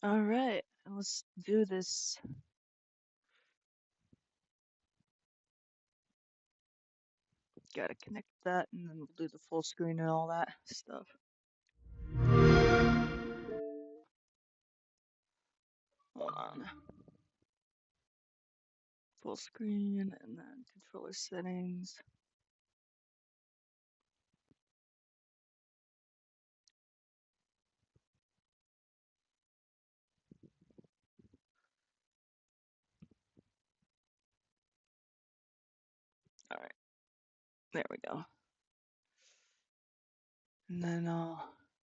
All right, let's do this. Gotta connect that and then we'll do the full screen and all that stuff. Hold on. Full screen and then controller settings. All right, there we go. And then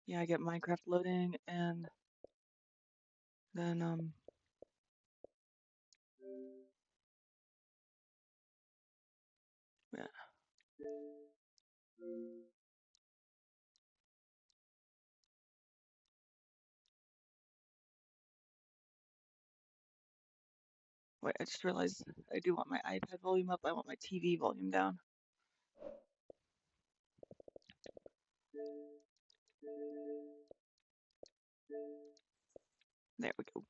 yeah, I get Minecraft loading and then yeah. Wait, I just realized I do want my iPad volume up. I want my TV volume down. There we go.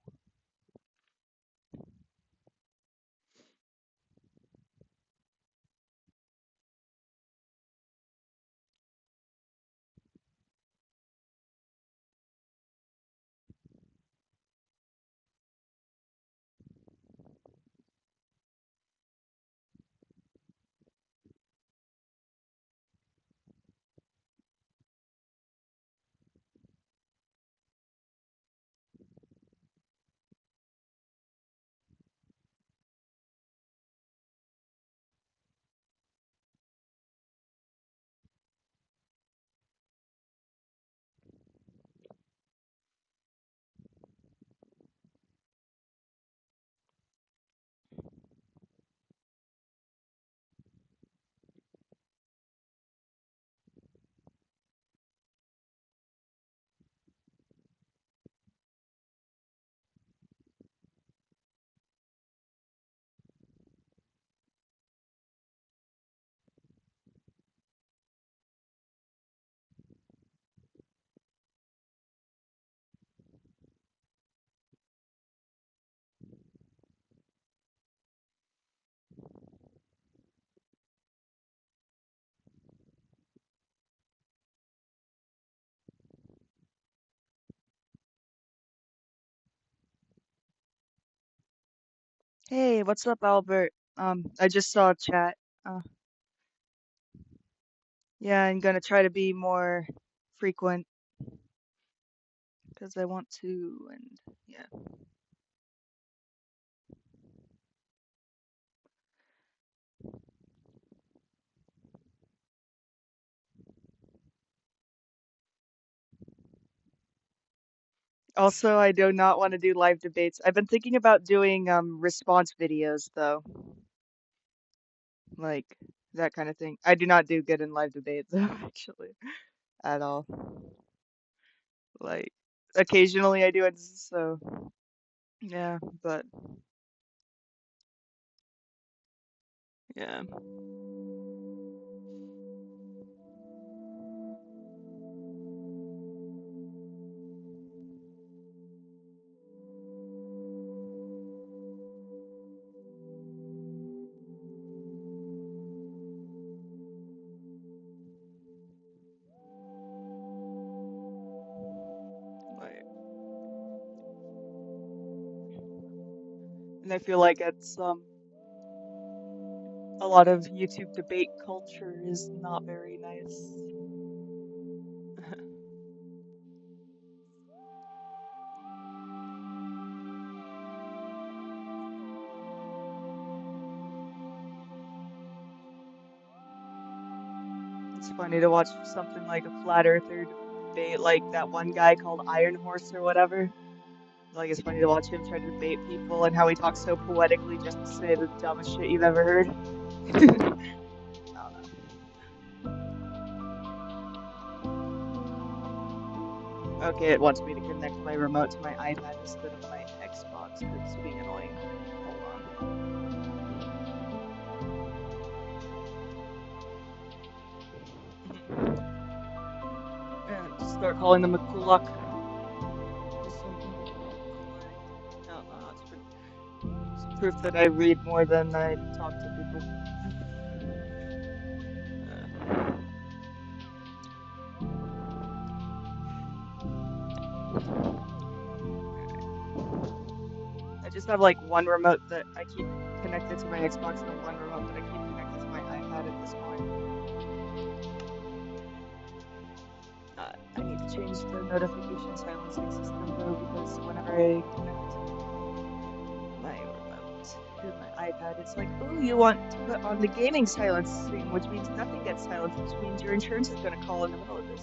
Hey, what's up, Albert? I just saw a chat. Uh, yeah, I'm gonna try to be more frequent because I want to, and yeah. Also, I do not want to do live debates. I've been thinking about doing response videos though, like that kind of thing. I do not do good in live debates actually at all. Like occasionally I do it, so yeah, but yeah. Like, and I feel like it's a lot of YouTube debate culture is not very nice. It's funny to watch something like a flat earther debate, like that one guy called Iron Horse or whatever. Like it's funny to watch him try to debate people and how he talks so poetically just to say the dumbest shit you've ever heard. I don't know. Okay, it wants me to connect my remote to my iPad instead of my Xbox because it's being annoying. Hold on. And start calling them a kulak. proof that I read more than I talk to people. I just have like one remote that I keep connected to my Xbox and one remote that I keep connected to my iPad at this point. I need to change the notification silencing system though, because whenever I connect my remote to my iPad, it's like, oh, you want to put on the gaming silencing, which means nothing gets silenced, which means your insurance is going to call in the middle of this.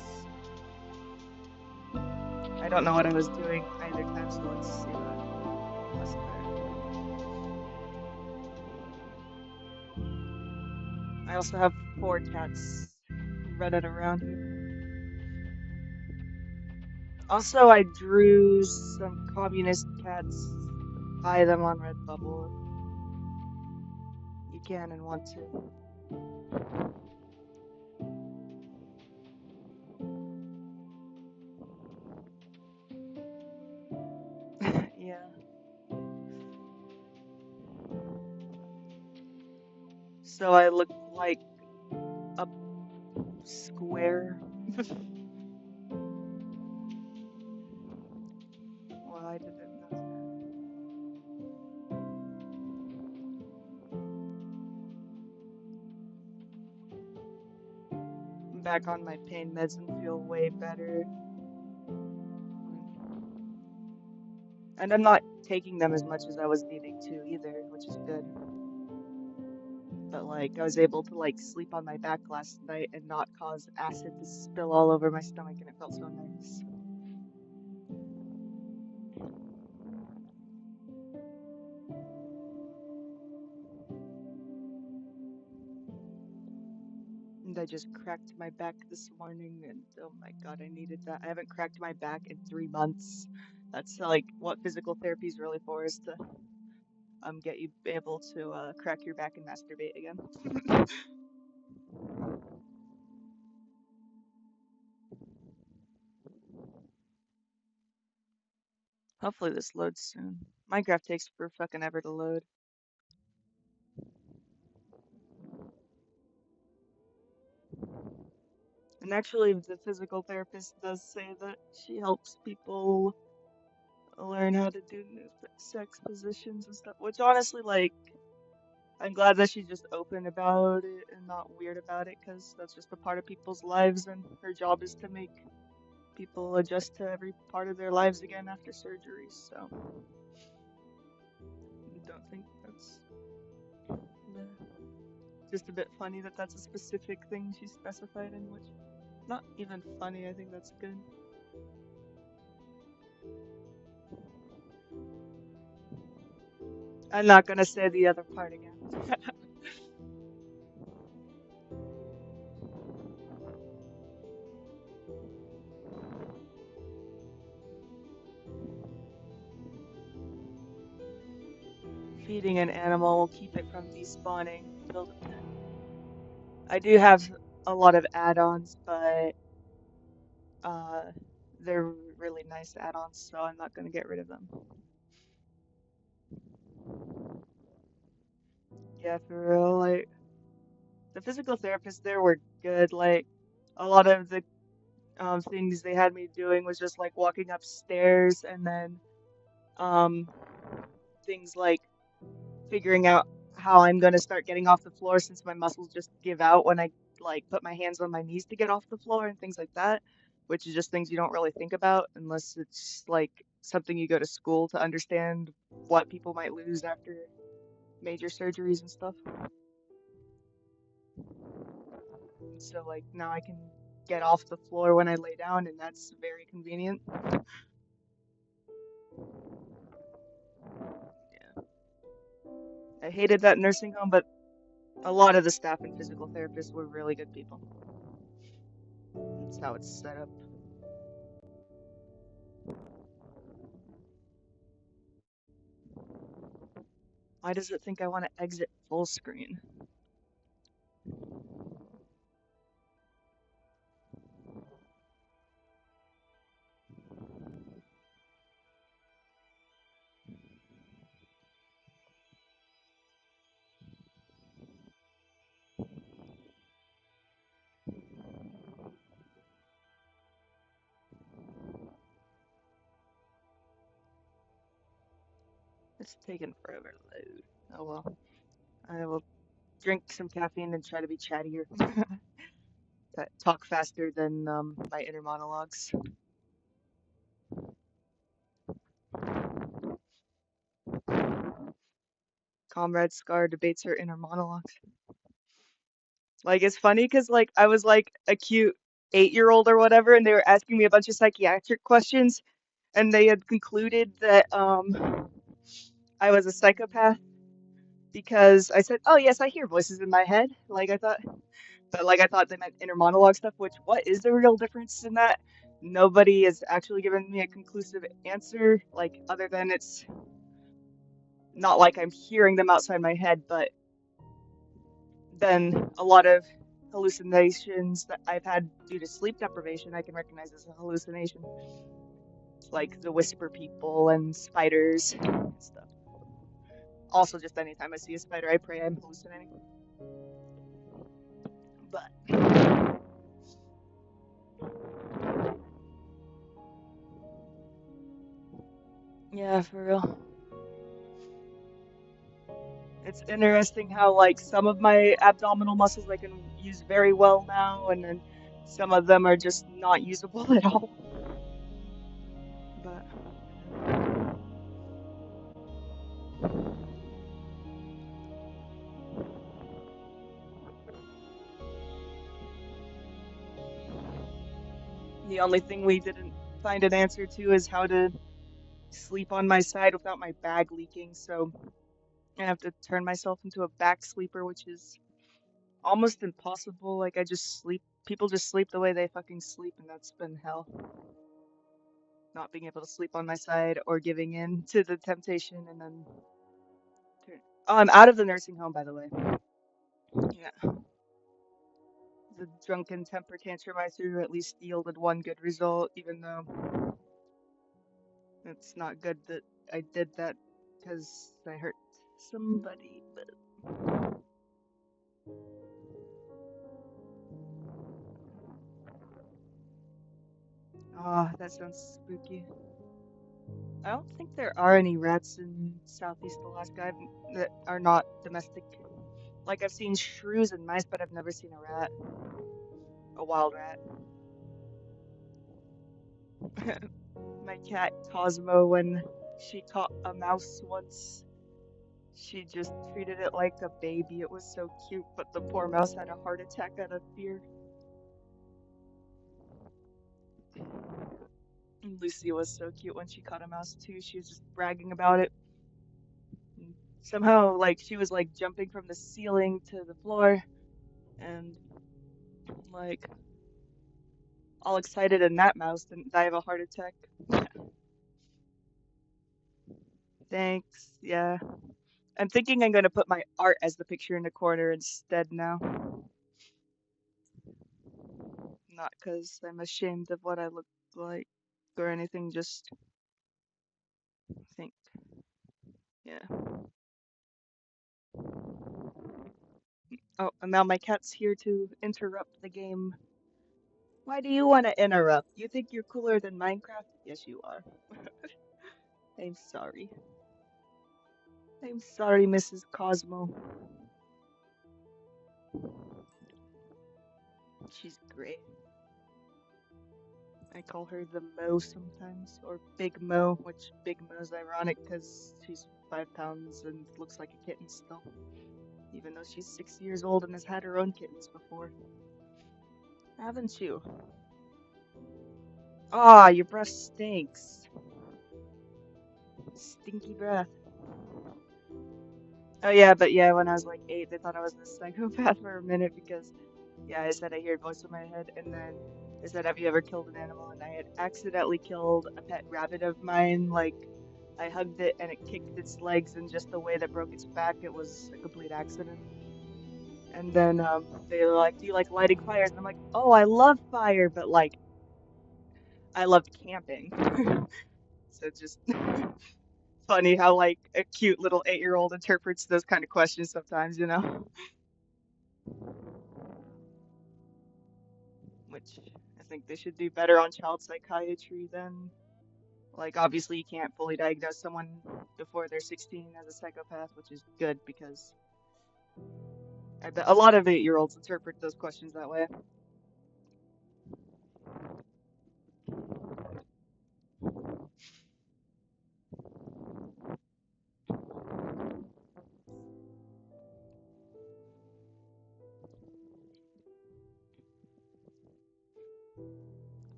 I don't know what I was doing either time, so let's see what was there. I also have 4 cats running around here. Also, I drew some communist cats. Buy them on Redbubble. You can and want to. Yeah. So I look like a square. Why did it not? I'm back on my pain meds and feel way better. And I'm not taking them as much as I was needing to either, which is good. But like I was able to like sleep on my back last night and not cause acid to spill all over my stomach, and it felt so nice. And I just cracked my back this morning, and oh my God, I needed that. I haven't cracked my back in 3 months. That's like what physical therapy is really for, is to get you able to crack your back and masturbate again. Hopefully this loads soon. Minecraft takes for fucking ever to load. And actually, the physical therapist does say that she helps people learn how to do new sex positions and stuff, which honestly, like, I'm glad that she's just open about it and not weird about it, because that's just a part of people's lives, and her job is to make people adjust to every part of their lives again after surgery, so I don't think that's just a bit funny that that's a specific thing she specified in, which not even funny, I think that's good. I'm not gonna say the other part again. Feeding an animal will keep it from despawning. Build a pen. I do have a lot of add-ons, but uh, they're really nice add-ons, so I'm not gonna get rid of them. Yeah, for real. Like the physical therapists there were good. Like a lot of the things they had me doing was just like walking upstairs, and then um things like figuring out how I'm gonna start getting off the floor, since my muscles just give out when I like put my hands on my knees to get off the floor and things like that, which is just things you don't really think about unless it's like something you go to school to understand what people might lose after major surgeries and stuff. And so like now I can get off the floor when I lay down, and that's very convenient. Yeah. I hated that nursing home, but a lot of the staff and physical therapists were really good people. That's how it's set up. Why does it think I want to exit full screen? It's taking forever to load. Oh well. I will drink some caffeine and try to be chattier. Talk faster than my inner monologues. Comrade Scar debates her inner monologues. Like it's funny because like I was like a cute 8-year-old or whatever, and they were asking me a bunch of psychiatric questions, and they had concluded that I was a psychopath because I said, "Oh yes, I hear voices in my head." Like I thought, but like I thought they meant inner monologue stuff. Which what is the real difference in that? Nobody has actually given me a conclusive answer, like other than it's not like I'm hearing them outside my head, but then a lot of hallucinations that I've had due to sleep deprivation, I can recognize as a hallucination, like the whisper people and spiders and stuff. Also, just anytime I see a spider, I pray I'm hallucinating. But yeah, for real. It's interesting how like some of my abdominal muscles I can use very well now, and then some of them are just not usable at all. But the only thing we didn't find an answer to is how to sleep on my side without my bag leaking, so I have to turn myself into a back sleeper, which is almost impossible. Like I just sleep, people just sleep the way they fucking sleep, and that's been hell. Not being able to sleep on my side or giving in to the temptation and then turn. Oh, I'm out of the nursing home, by the way. Yeah. The drunken temper tantrum I threw at least yielded one good result, even though it's not good that I did that because I hurt somebody, but oh, that sounds spooky. I don't think there are any rats in Southeast Alaska that are not domestic. Like I've seen shrews and mice, but I've never seen a rat, a wild rat. My cat Cosmo, when she caught a mouse once, she just treated it like a baby. It was so cute, but the poor mouse had a heart attack out of fear. And Lucy was so cute when she caught a mouse too. She was just bragging about it. And somehow, like she was like jumping from the ceiling to the floor, and like all excited, and that mouse didn't die of a heart attack. Thanks. Yeah. I'm thinking I'm gonna put my art as the picture in the corner instead now. Not 'cause I'm ashamed of what I look like or anything, just think. Yeah. Oh, and now my cat's here to interrupt the game. Why do you want to interrupt? You think you're cooler than Minecraft? Yes, you are. I'm sorry. I'm sorry, Mrs. Cosmo. She's great. I call her the Mo sometimes, or Big Mo, which Big Mo's ironic because she's 5 pounds and looks like a kitten still, even though she's 6 years old and has had her own kittens before. Haven't you? Ah, your breath stinks. Stinky breath. Oh yeah, but yeah, when I was like 8, they thought I was a psychopath for a minute because, yeah, I said I hear a voice in my head, and then they said, "Have you ever killed an animal?" And I had accidentally killed a pet rabbit of mine. Like, I hugged it and it kicked its legs in just the way that broke its back. It was a complete accident. And then they were like, "Do you like lighting fires?" And I'm like, "Oh, I love fire, but like, I loved camping." So just funny how like a cute little 8-year-old interprets those kind of questions sometimes, you know? Which I think they should do better on child psychiatry then. Like, obviously, you can't fully diagnose someone before they're 16 as a psychopath, which is good because I bet a lot of 8-year-olds interpret those questions that way.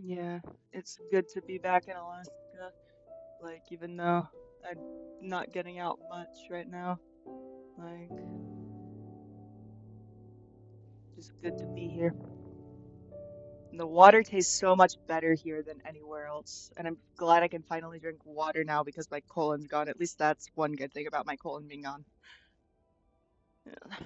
Yeah, it's good to be back in Alaska. Like, even though I'm not getting out much right now, like, just good to be here. And the water tastes so much better here than anywhere else, and I'm glad I can finally drink water now because my colon's gone. At least that's one good thing about my colon being gone. Yeah.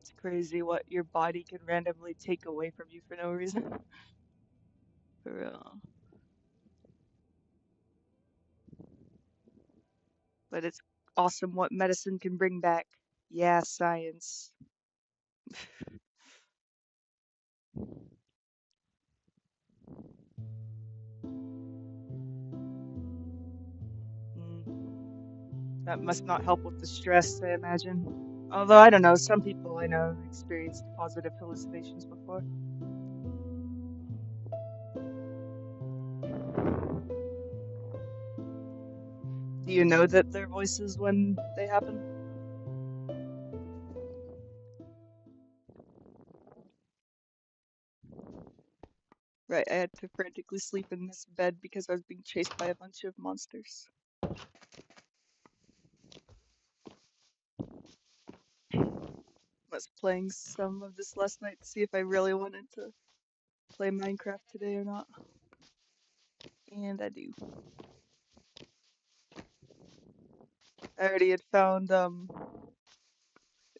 It's crazy what your body can randomly take away from you for no reason. For real. But it's awesome what medicine can bring back. Yeah, science. That must not help with the stress, I imagine. Although, I don't know, some people I know have experienced positive hallucinations before. Do you know that they're voices when they happen? Right, I had to frantically sleep in this bed because I was being chased by a bunch of monsters. Was playing some of this last night to see if I really wanted to play Minecraft today or not. And I do. I already had found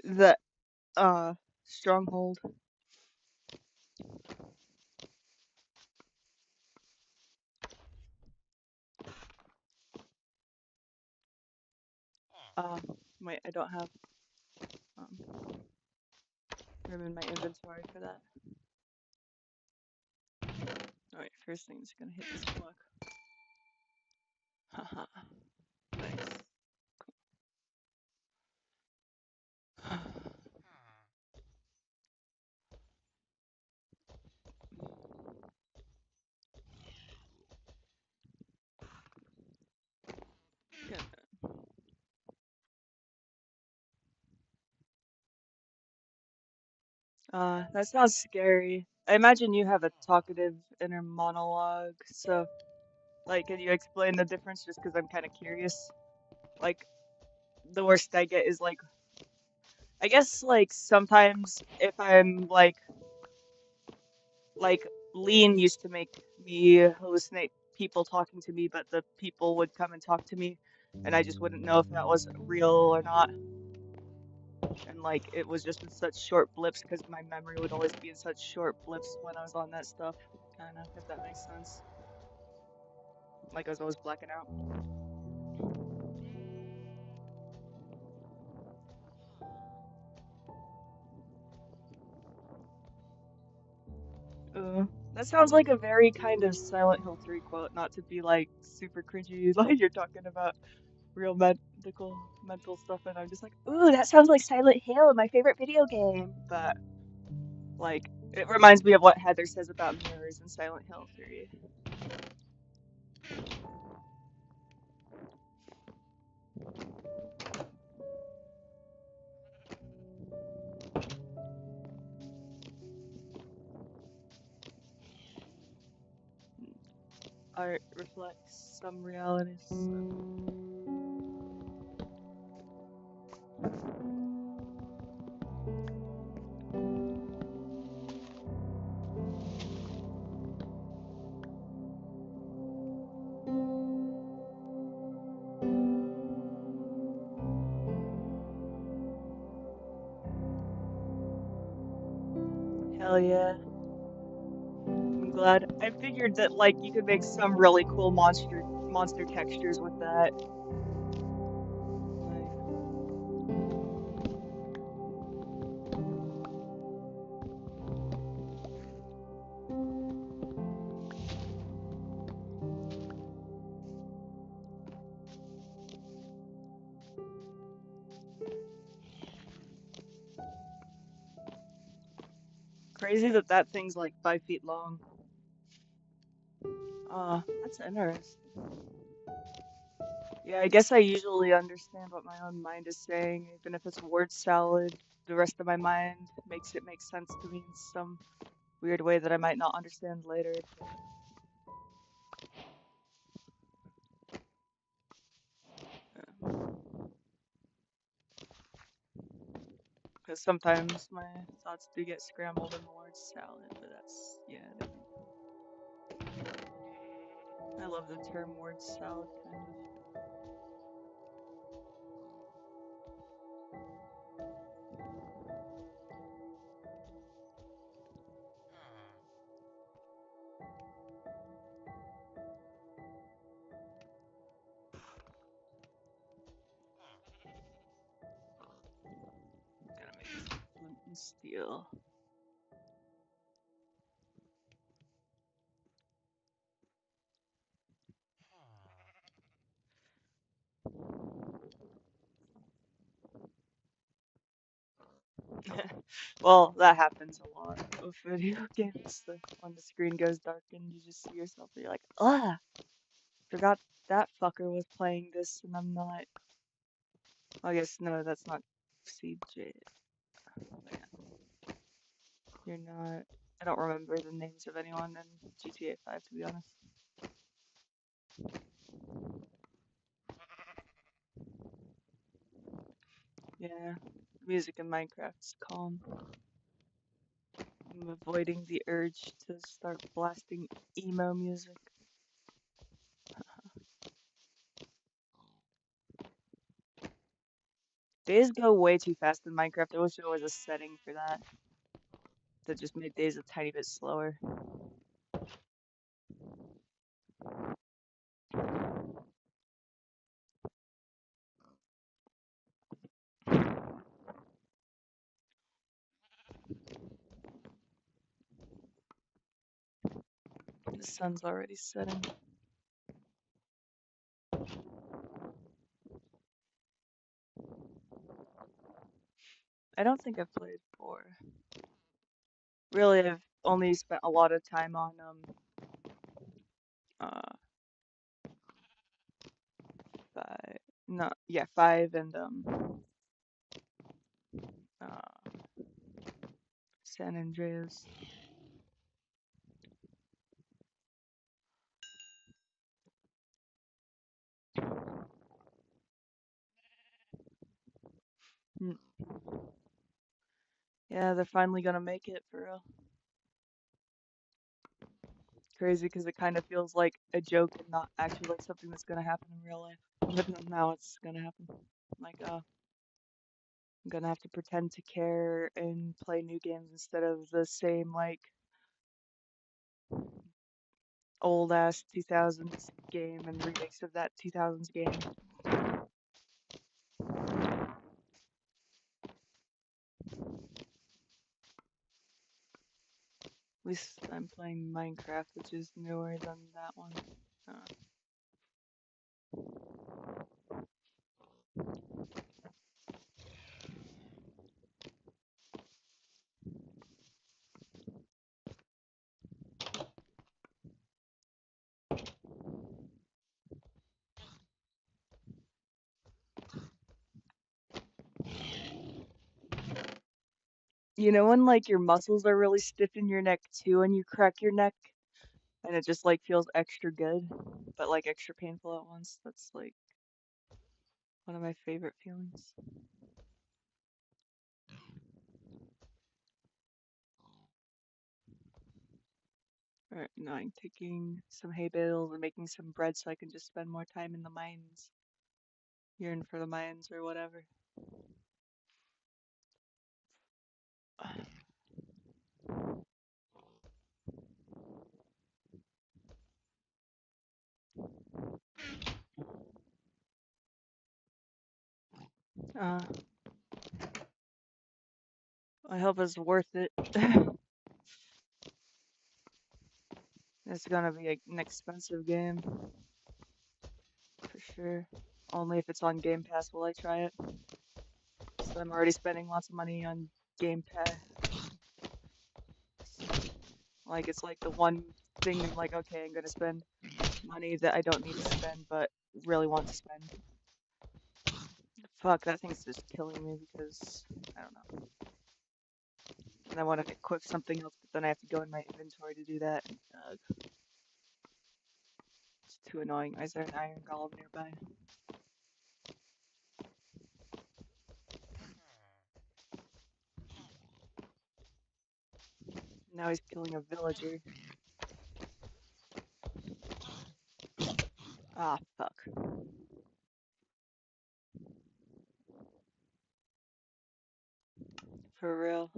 the stronghold. Wait, I don't have um room in my inventory for that. Alright, first thing is gonna hit this block. Haha. Nice. Yeah. That sounds scary. I imagine you have a talkative inner monologue, so, like, can you explain the difference just because I'm kind of curious? Like, the worst I get is, like, I guess, like, sometimes if I'm, like, lean used to make me hallucinate people talking to me, but the people would come and talk to me, and I just wouldn't know if that was real or not. And like it was just in such short blips because my memory would always be in such short blips when I was on that stuff, kind of, if that makes sense. Like I was always blacking out. That sounds like a very kind of Silent Hill 3 quote, not to be like super cringy, like you're talking about real mental stuff, and I'm just like, ooh, that sounds like Silent Hill, my favorite video game. But like, it reminds me of what Heather says about mirrors in Silent Hill 3. Art reflects some realities. Hell yeah. I'm glad. I figured that like you could make some really cool monster textures with that. Like, crazy that that thing's like 5 feet long. That's interesting. Yeah, I guess I usually understand what my own mind is saying, even if it's word salad. The rest of my mind makes it make sense to me in some weird way that I might not understand later. Because sometimes my thoughts do get scrambled in the word salad, but that's, yeah, I love the term word salad, kind of. Gotta make some flint and steel. Well, that happens a lot with video games. When the screen goes dark and you just see yourself, and you're like, ah, forgot that fucker was playing this, and I'm not. Well, I guess no, that's not CJ. Yeah, you're not. I don't remember the names of anyone in GTA 5, to be honest. Yeah, music in Minecraft's calm. I'm avoiding the urge to start blasting emo music. Days go way too fast in Minecraft. I wish there was a setting for that just made days a tiny bit slower. The sun's already setting. I don't think I've played 4. Really, I've only spent a lot of time on uh 5. No, yeah, 5 and uh San Andreas. Mm. Yeah, they're finally gonna make it for real. Crazy because it kind of feels like a joke and not actually like something that's gonna happen in real life. But now it's gonna happen. Like, I'm gonna have to pretend to care and play new games instead of the same like old ass 2000s game and remakes of that 2000s game. At least I'm playing Minecraft, which is newer than that one. Uh, you know when like your muscles are really stiff in your neck too and you crack your neck and it just like feels extra good, but like extra painful at once? That's like one of my favorite feelings. Alright, now I'm taking some hay bales and making some bread so I can just spend more time in the mines. Yearn for the mines or whatever. Uh, I hope it's worth it. It's gonna be an expensive game, for sure. Only if it's on Game Pass will I try it. So I'm already spending lots of money on Game Pass. Like, it's like the one thing I'm like, okay, I'm gonna spend money that I don't need to spend, but really want to spend. Fuck, that thing's just killing me because, I don't know. And I want to equip something else, but then I have to go in my inventory to do that. It's too annoying. Is there an iron golem nearby? Now he's killing a villager. Ah, fuck. For real.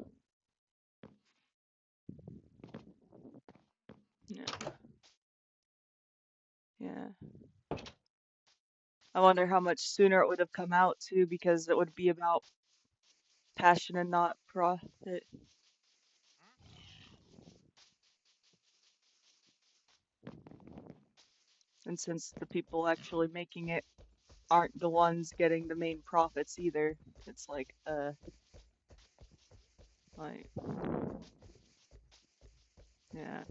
Yeah. Yeah. I wonder how much sooner it would have come out too, because it would be about passion and not profit. And since the people actually making it aren't the ones getting the main profits either, it's like, yeah,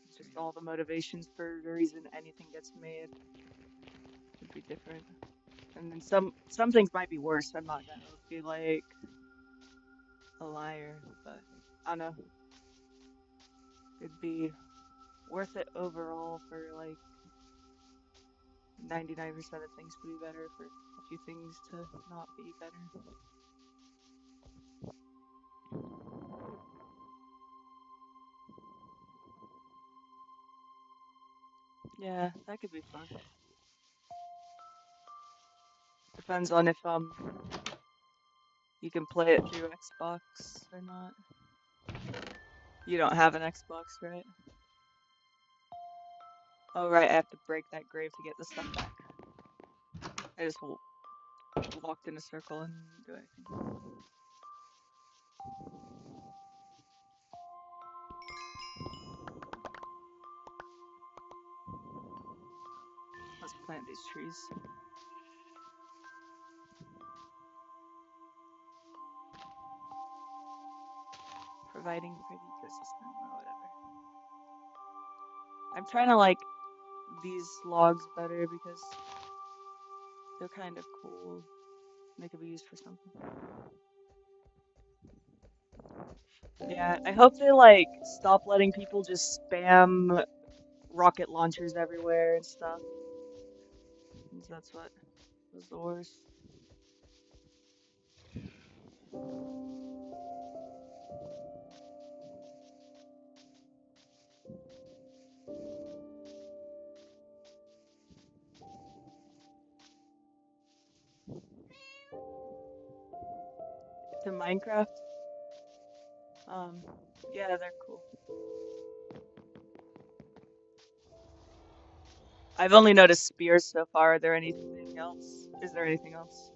it's just all the motivations for the reason anything gets made would be different. And then some things might be worse. I'm not gonna be like a liar, but I don't know. It'd be worth it overall for like 99% of things to be better, for a few things to not be better. Yeah, that could be fun. Depends on if you can play it through Xbox or not. You don't have an Xbox, right? Oh, right, I have to break that grave to get the stuff back. I just walked in a circle and didn't do anything. Let's plant these trees. Providing for the ecosystem or whatever. I'm trying to like these logs better because they're kind of cool. They could be used for something. Yeah, I hope they like stop letting people just spam rocket launchers everywhere and stuff. Because that's what was the worst. To Minecraft? Yeah, they're cool. I've only noticed spears so far. Are there anything else? Is there anything else?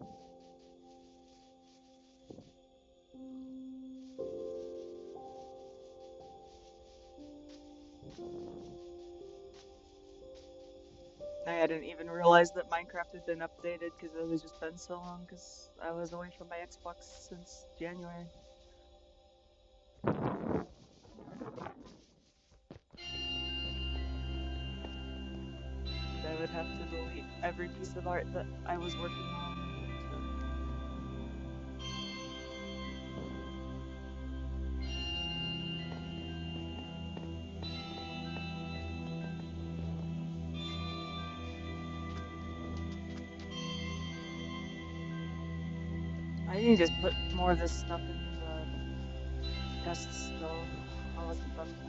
I hadn't even realized that Minecraft had been updated because it has just been so long because I was away from my Xbox since January. I would have to delete every piece of art that I was working on. I need to just put more of this stuff in the chests still. I wasn't done with that.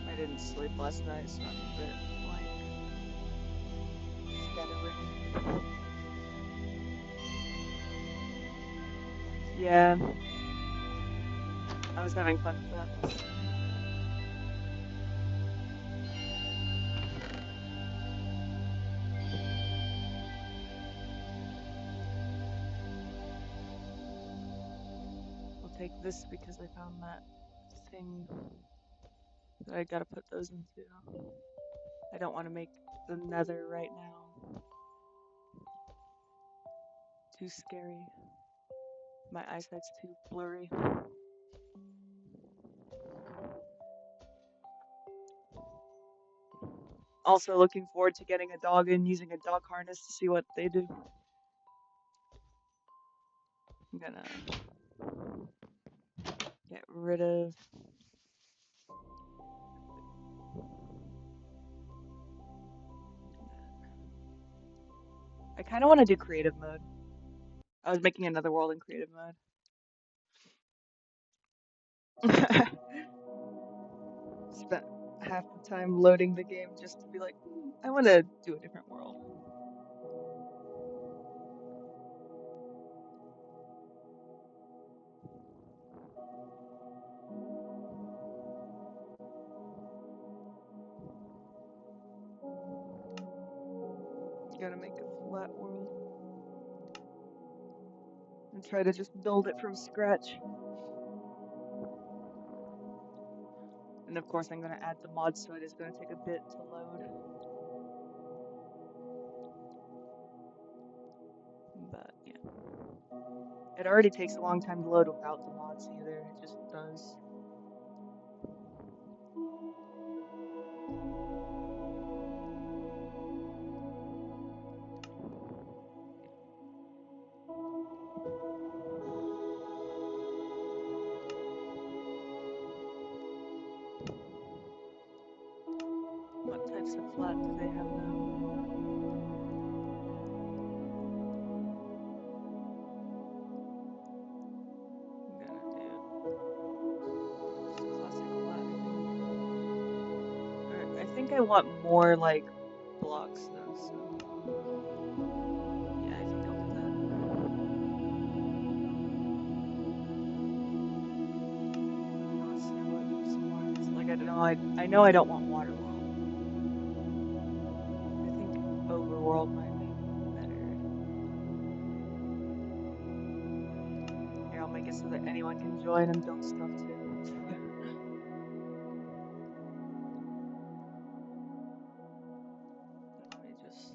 I didn't sleep last night, so I'm a bit like scatterbrained. Yeah, I was having fun with that. this because I found that thing that I gotta put those into. I don't want to make the nether right now. Too scary. My eyesight's too blurry. Also looking forward to getting a dog and using a dog harness to see what they do. I'm gonna get rid of... I kind of want to do creative mode. I was making another world in creative mode. Spent half the time loading the game just to be like, I want to do a different world. Gotta make a flat world and try to just build it from scratch. And of course I'm gonna add the mods, so it is gonna take a bit to load. But yeah. It already takes a long time to load without the mods either, it just does. What types of flat do they have now? I'm gonna do just classic flat, I think. Alright, I think I want more like blocks though, so yeah, I think I'll do that. Let's see what some more is. Like I know I don't want water world. I think overworld might be better. Here, I'll make it so that anyone can join and build stuff too. Let me just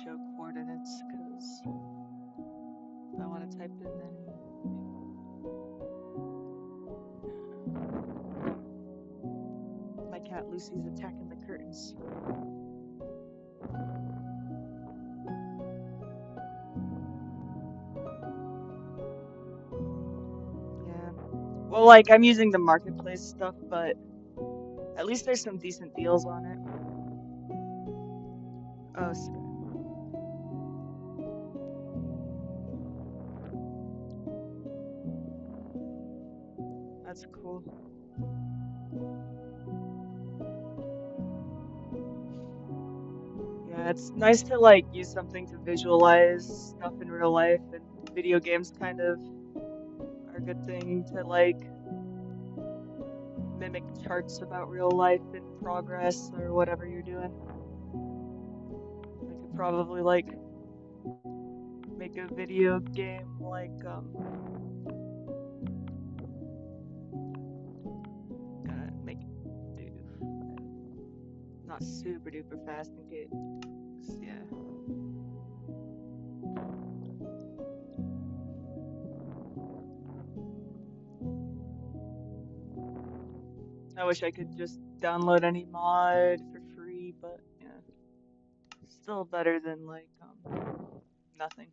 show coordinates because I want to type in any. My cat Lucy's attacking the curtains. Yeah. Well, like, I'm using the marketplace stuff, but at least there's some decent deals on it. Oh, that's cool. Yeah, it's nice to, like, use something to visualize stuff in real life, and video games kind of are a good thing to, like, mimic charts about real life and progress or whatever you're doing. I could probably, like, make a video game like, gonna make it do not super duper fast in case, yeah. I wish I could just download any mod for free, but yeah, still better than like nothing.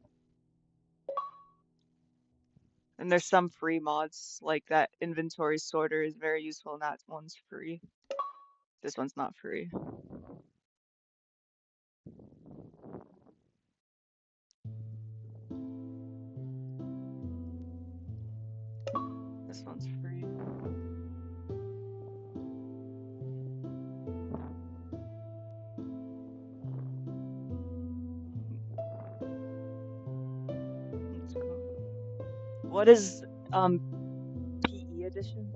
And there's some free mods, like that inventory sorter is very useful, and that one's free. This one's not free. This one's free. That's cool. What is PE edition?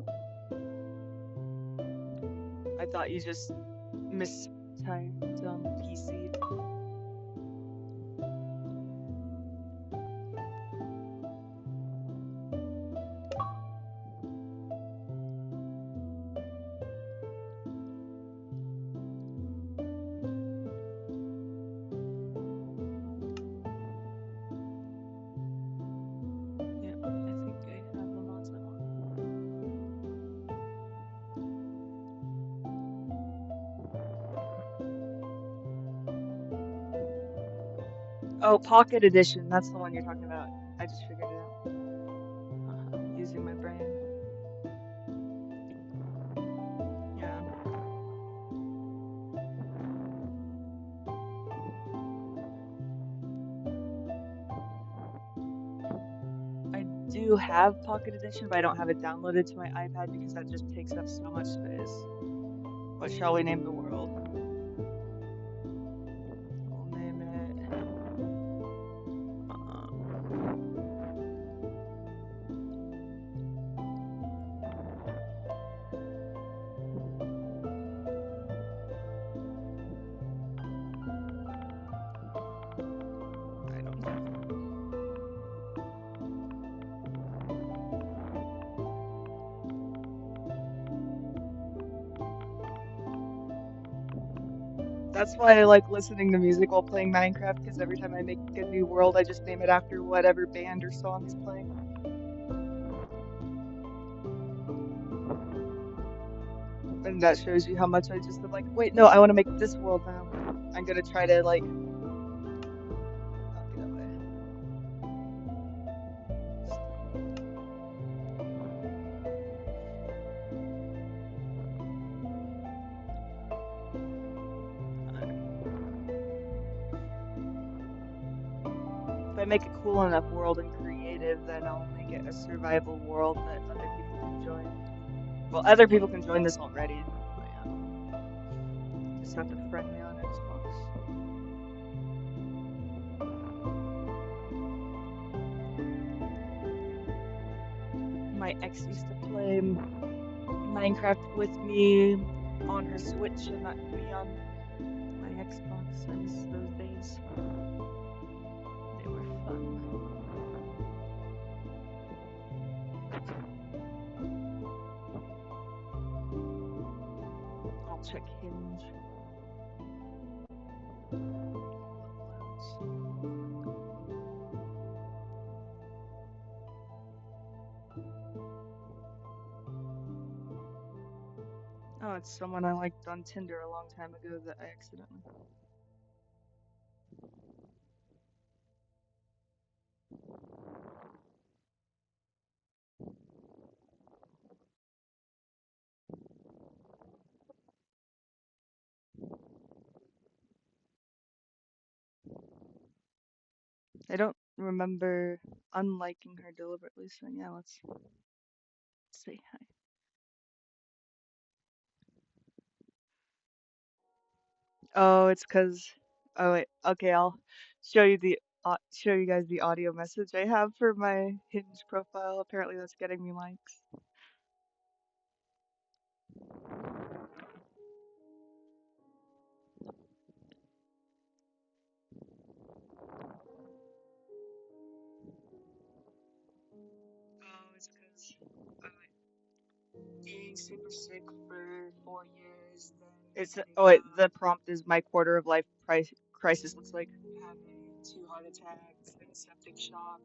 I thought you just mistyped PC. Oh, Pocket Edition. That's the one you're talking about. I just figured it out. Using my brain. Yeah. I do have Pocket Edition, but I don't have it downloaded to my iPad because that just takes up so much space. What shall we name the world? We'll name it. I don't know. That's why I like listening to music while playing Minecraft, because every time I make a new world, I just name it after whatever band or song is playing. And that shows you how much I just am like, wait, no, I want to make this world now. I'm gonna try to like not be that way. If I make a cool enough world and creative, then I'll make it a survival world that other people can join. Well, other people can join this already, but yeah, just have to friend me on Xbox. My ex used to play Minecraft with me on her Switch and not me on my Xbox. I miss those days. They were fun. I'll check Hinge. Oh, it's someone I liked on Tinder a long time ago that I accidentally. I don't remember unliking her deliberately, so yeah, let's say hi. Oh, it's 'cause. Oh wait, okay, I'll show you guys the audio message I have for my Hinge profile. Apparently, that's getting me likes. Oh, it's 'cause being super sick for 4 years. Then it's oh wait, the prompt is my quarter of life crisis looks like having 2 heart attacks and septic shock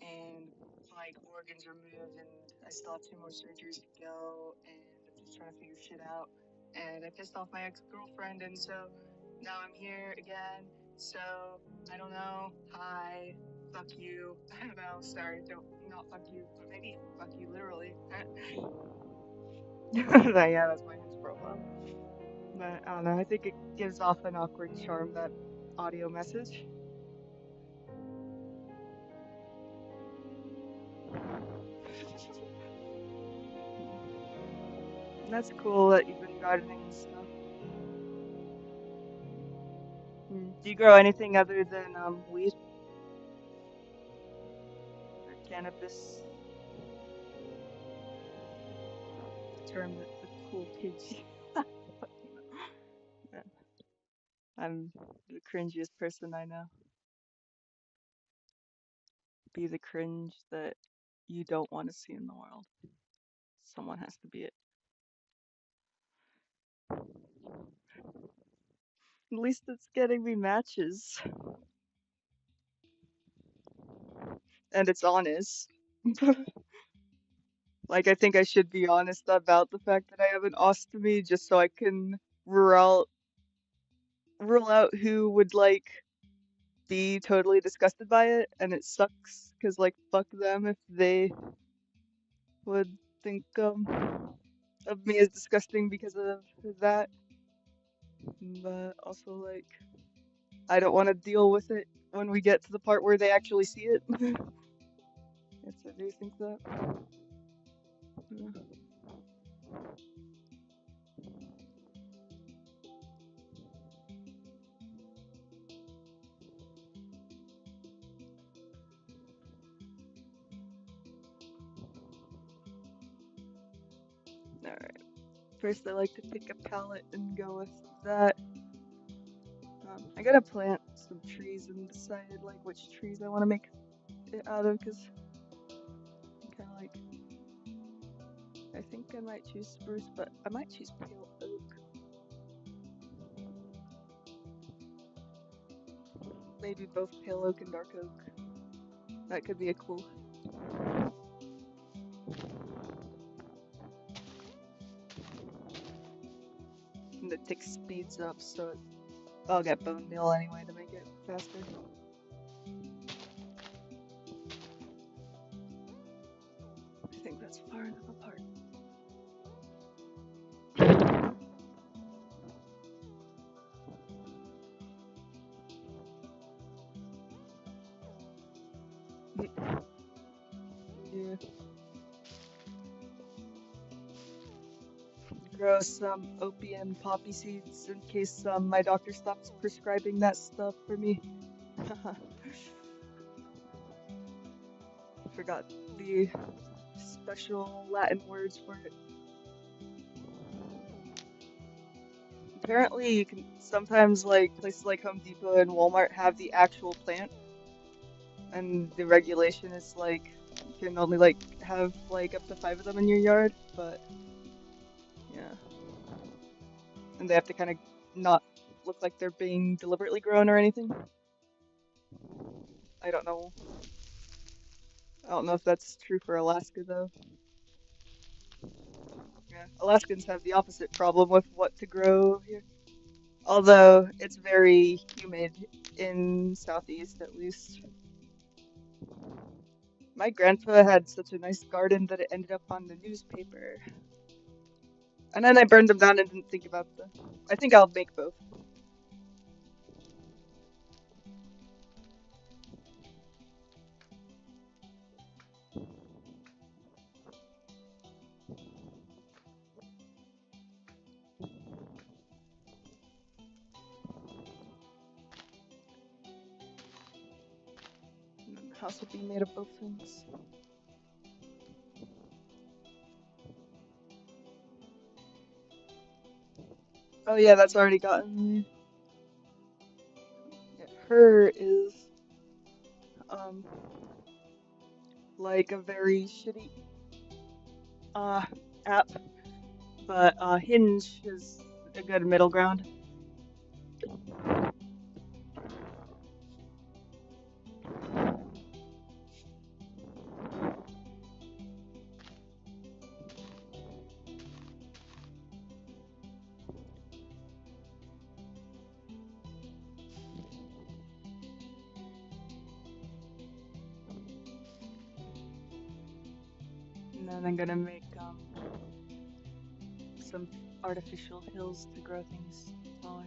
and like organs removed, and I still have 2 more surgeries to go, and I'm just trying to figure shit out. And I pissed off my ex-girlfriend, and so now I'm here again. So I don't know. Hi, fuck you. I don't know. Sorry, don't not fuck you, but maybe fuck you literally. Yeah, that's my Hinge profile. But I don't know. I think it gives off an awkward charm, that audio message. That's cool that you've been gardening and stuff. Do you grow anything other than weed or cannabis? The term that the cool kids use. Yeah, I'm the cringiest person I know. Be the cringe that you don't want to see in the world. Someone has to be it. At least it's getting me matches. And it's honest. Like, I think I should be honest about the fact that I have an ostomy just so I can rule out, rule out who would like be totally disgusted by it, and it sucks because like fuck them if they would think of me as disgusting because of that. But also like I don't want to deal with it when we get to the part where they actually see it. Yes, I do think that. Yeah. Alright. First, I like to pick a palette and go with that. I gotta plant some trees and decide like which trees I want to make it out of because I'm kind of like I think I might choose spruce, but I might choose pale oak. Maybe both pale oak and dark oak. That could be a cool. And the tick speeds up, so I'll get bone meal anyway to make it faster. I think that's far enough apart. Yeah. Grow some opium poppy seeds in case my doctor stops prescribing that stuff for me. Forgot the special Latin words for it. Apparently, you can sometimes like places like Home Depot and Walmart have the actual plant, and the regulation is like you can only like have like up to 5 of them in your yard, but yeah, and they have to kind of not look like they're being deliberately grown or anything. I don't know. I don't know if that's true for Alaska though. Yeah, Alaskans have the opposite problem with what to grow here. Although it's very humid in Southeast at least. My grandpa had such a nice garden that it ended up on the newspaper. And then I burned them down and didn't think about the. I think I'll make both. And then the house will be made of both things. Oh yeah, that's already gotten me. Yeah, her is um like a very shitty uh app, but Hinge is a good middle ground. And then I'm gonna make some artificial hills to grow things taller.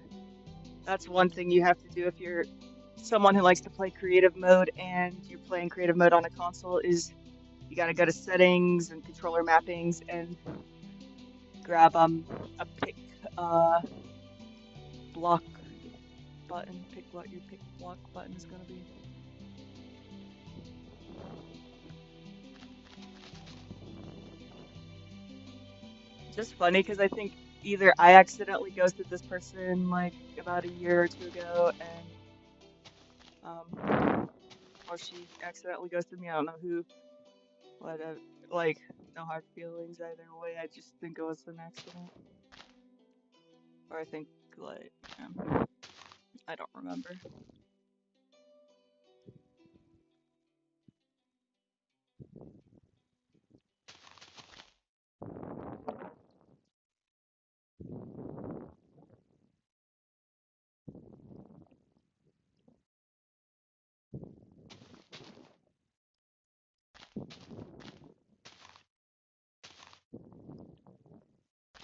That's one thing you have to do if you're someone who likes to play creative mode and you're playing creative mode on a console is you gotta go to settings and controller mappings and grab a pick uh block button. Pick what your pick block button is gonna be. Just funny because I think either I accidentally ghosted this person like about a year or two ago and or she accidentally ghosted me. I don't know who. What like no hard feelings either way. I just think it was an accident. Or I think like I don't remember.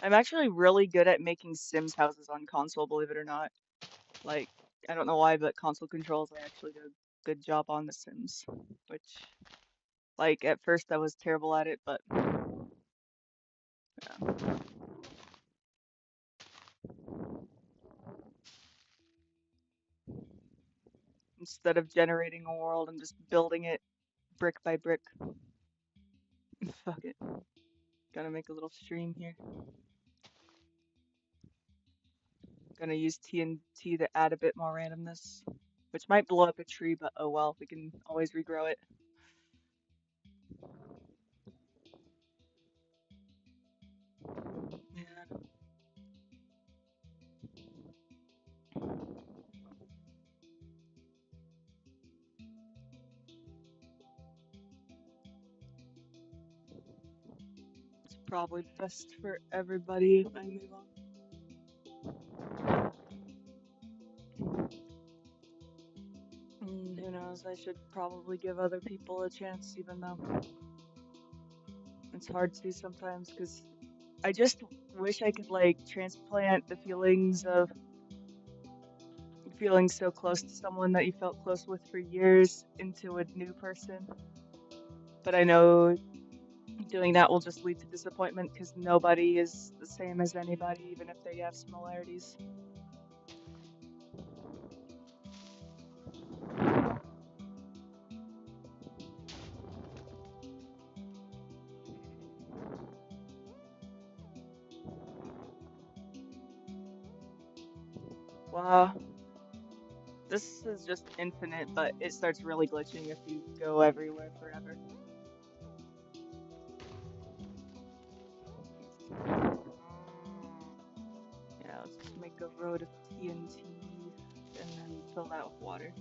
I'm actually really good at making Sims houses on console, believe it or not. Like, I don't know why, but console controls, I actually do a good job on The Sims. Which, like, at first I was terrible at it, but yeah. Instead of generating a world, I'm just building it brick by brick. Fuck it. Gonna make a little stream here. Gonna use TNT to add a bit more randomness. Which might blow up a tree, but oh well, we can always regrow it. Yeah. It's probably best for everybody if I move on. Who knows, I should probably give other people a chance, even though it's hard to sometimes, because I just wish I could, like, transplant the feelings of feeling so close to someone that you felt close with for years into a new person. But I know doing that will just lead to disappointment because nobody is the same as anybody, even if they have similarities. Wow, this is just infinite, but it starts really glitching if you go everywhere forever. Yeah, let's just make a road of TNT and then fill that with water.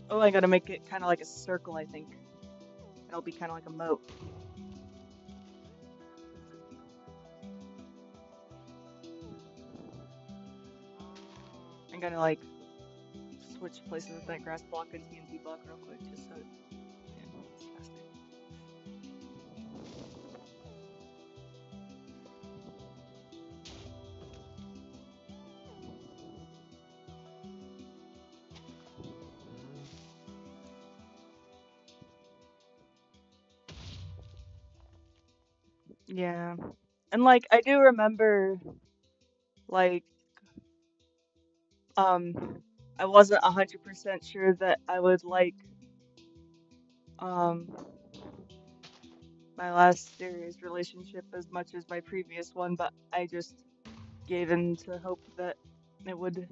Oh, I gotta make it kind of like a circle, I think. It'll be kind of like a moat. I'm gonna like switch places with that grass block and TNT block real quick, just so it's faster. Yeah, and like I do remember, like I wasn't 100% sure that I would like um my last serious relationship as much as my previous one, but I just gave in to hope that it would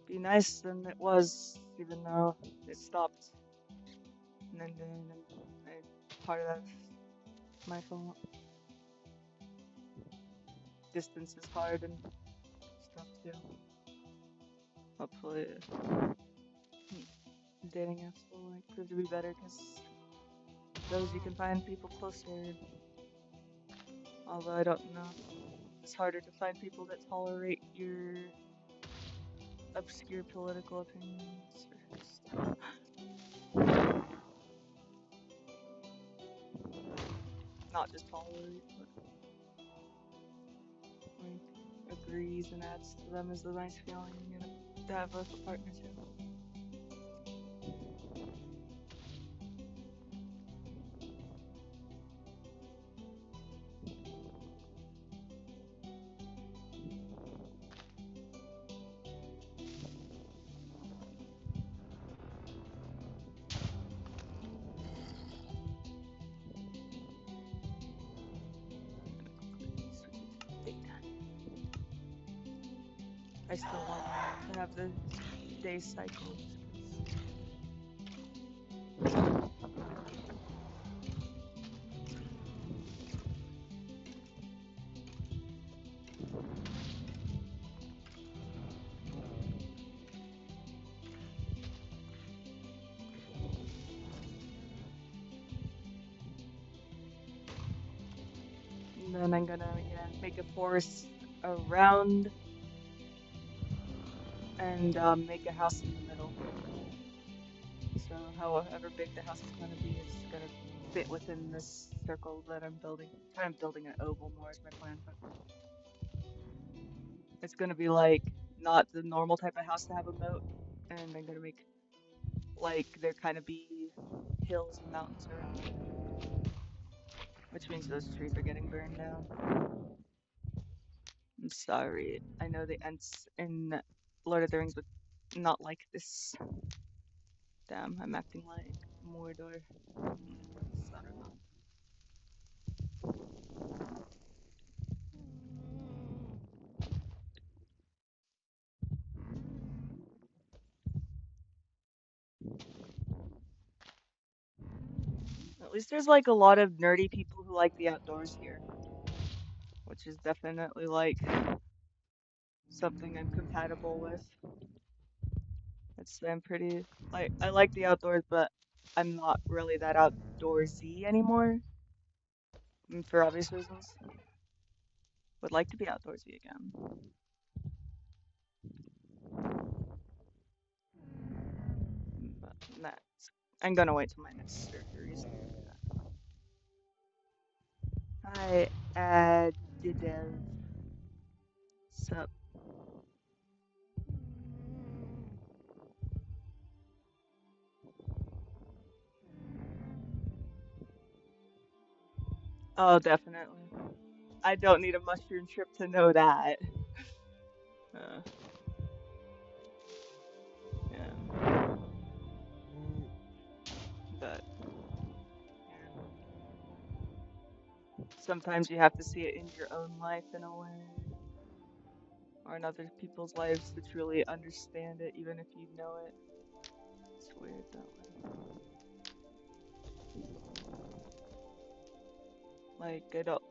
be nice, and it was, even though it stopped and then part of that's my fault. Distance is hard and stuff too. Hopefully, dating apps will like prove to be better because those you can find people closer. Although I don't know, it's harder to find people that tolerate your obscure political opinions or stuff. Not just tolerate, but like agrees and adds to them is a nice feeling, you know, to have with a partner too. I still want to have the day cycle. And then I'm gonna, yeah, make a forest around and make a house in the middle. So however big the house is gonna be is gonna fit within this circle that I'm building. Kind of building an oval more is my plan, but it's gonna be like not the normal type of house to have a moat, and I'm gonna make like there kind of be hills and mountains around it, which means those trees are getting burned down. I'm sorry. I know the Ents in Lord of the Rings would not like this. Damn, I'm acting like Mordor. Saruman. At least there's like a lot of nerdy people who like the outdoors here, which is definitely like something I'm compatible with. I'm pretty like I like the outdoors, but I'm not really that outdoorsy anymore, for obvious reasons. Would like to be outdoorsy again. But that's I'm gonna wait till my next surgery so I can do that. Hi, Adidev. Sup? Oh, definitely. I don't need a mushroom trip to know that. Uh, yeah. But yeah. Sometimes you have to see it in your own life in a way, or in other people's lives to truly understand it, even if you know it. It's weird that way. Like, I don't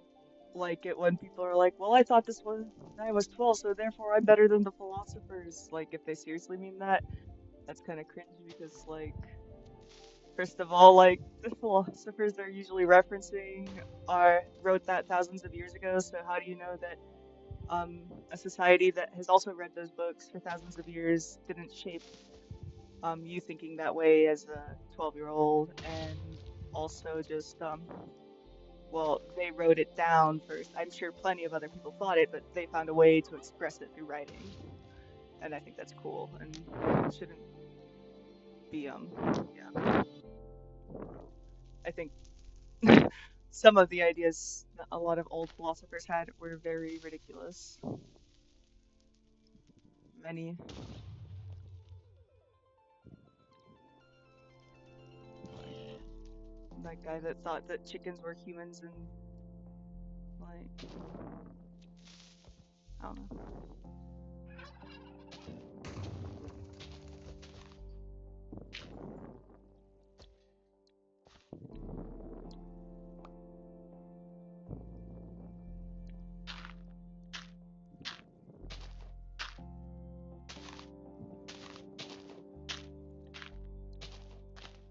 like it when people are like, well, I thought this was, I was 12, so therefore I'm better than the philosophers. Like, if they seriously mean that, that's kind of cringe because, like, first of all, like, the philosophers they're usually referencing are wrote that thousands of years ago, so how do you know that a society that has also read those books for thousands of years didn't shape you thinking that way as a 12-year-old, and also just well, they wrote it down first. I'm sure plenty of other people thought it, but they found a way to express it through writing, and I think that's cool and shouldn't be yeah. I think some of the ideas that a lot of old philosophers had were very ridiculous. Many, like that guy that thought that chickens were humans and like I don't know.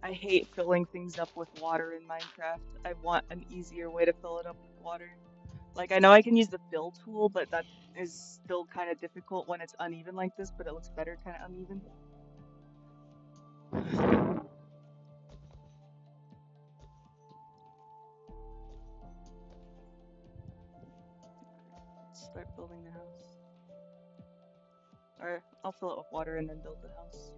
I hate filling things up with water in Minecraft. I want an easier way to fill it up with water. Like, I know I can use the fill tool, but that is still kind of difficult when it's uneven like this, but it looks better kind of uneven. Let's start building the house. Or I'll fill it with water and then build the house.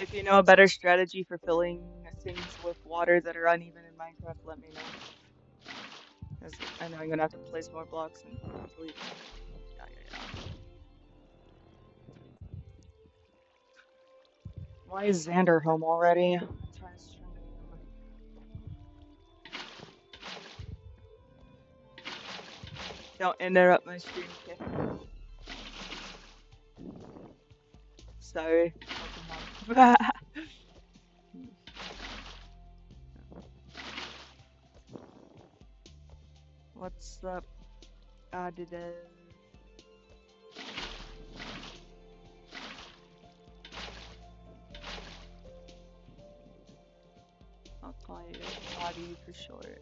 If you know a better strategy for filling things with water that are uneven in Minecraft, let me know. Because I know I'm gonna have to place more blocks and delete them. Yeah, yeah, yeah. Why is Xander home already? I'm trying to stream. Don't interrupt my stream, okay? Sorry. What's up, Adidas? I'll call you Adi for short.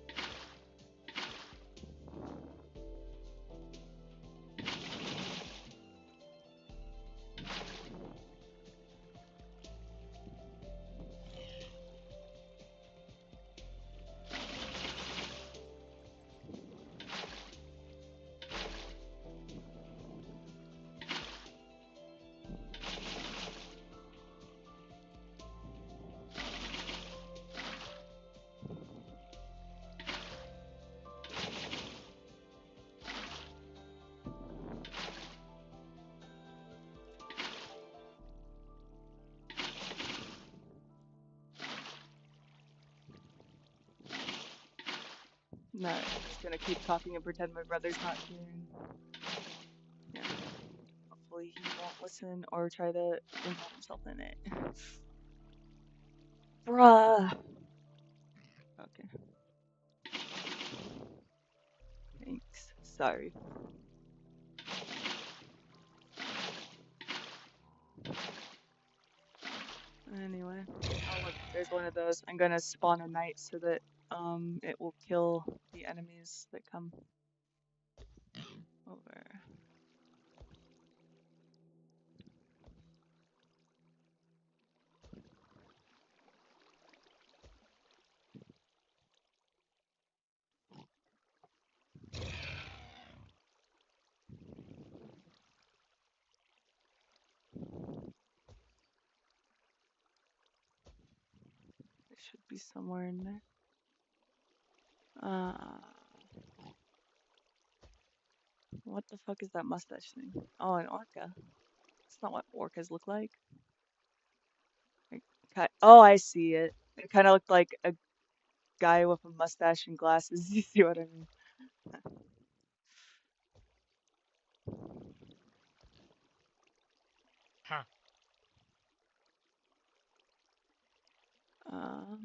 No, I'm just gonna keep talking and pretend my brother's not here. Yeah. Hopefully he won't listen or try to involve himself in it. Bruh. Okay. Thanks. Sorry. Anyway. Oh look, there's one of those. I'm gonna spawn a knight so that it will kill the enemies that come over. It should be somewhere in there. What the fuck is that mustache thing? Oh, an orca. It's not what orcas look like. Oh, I see it. It kind of looked like a guy with a mustache and glasses. You see what I mean? Huh. Um,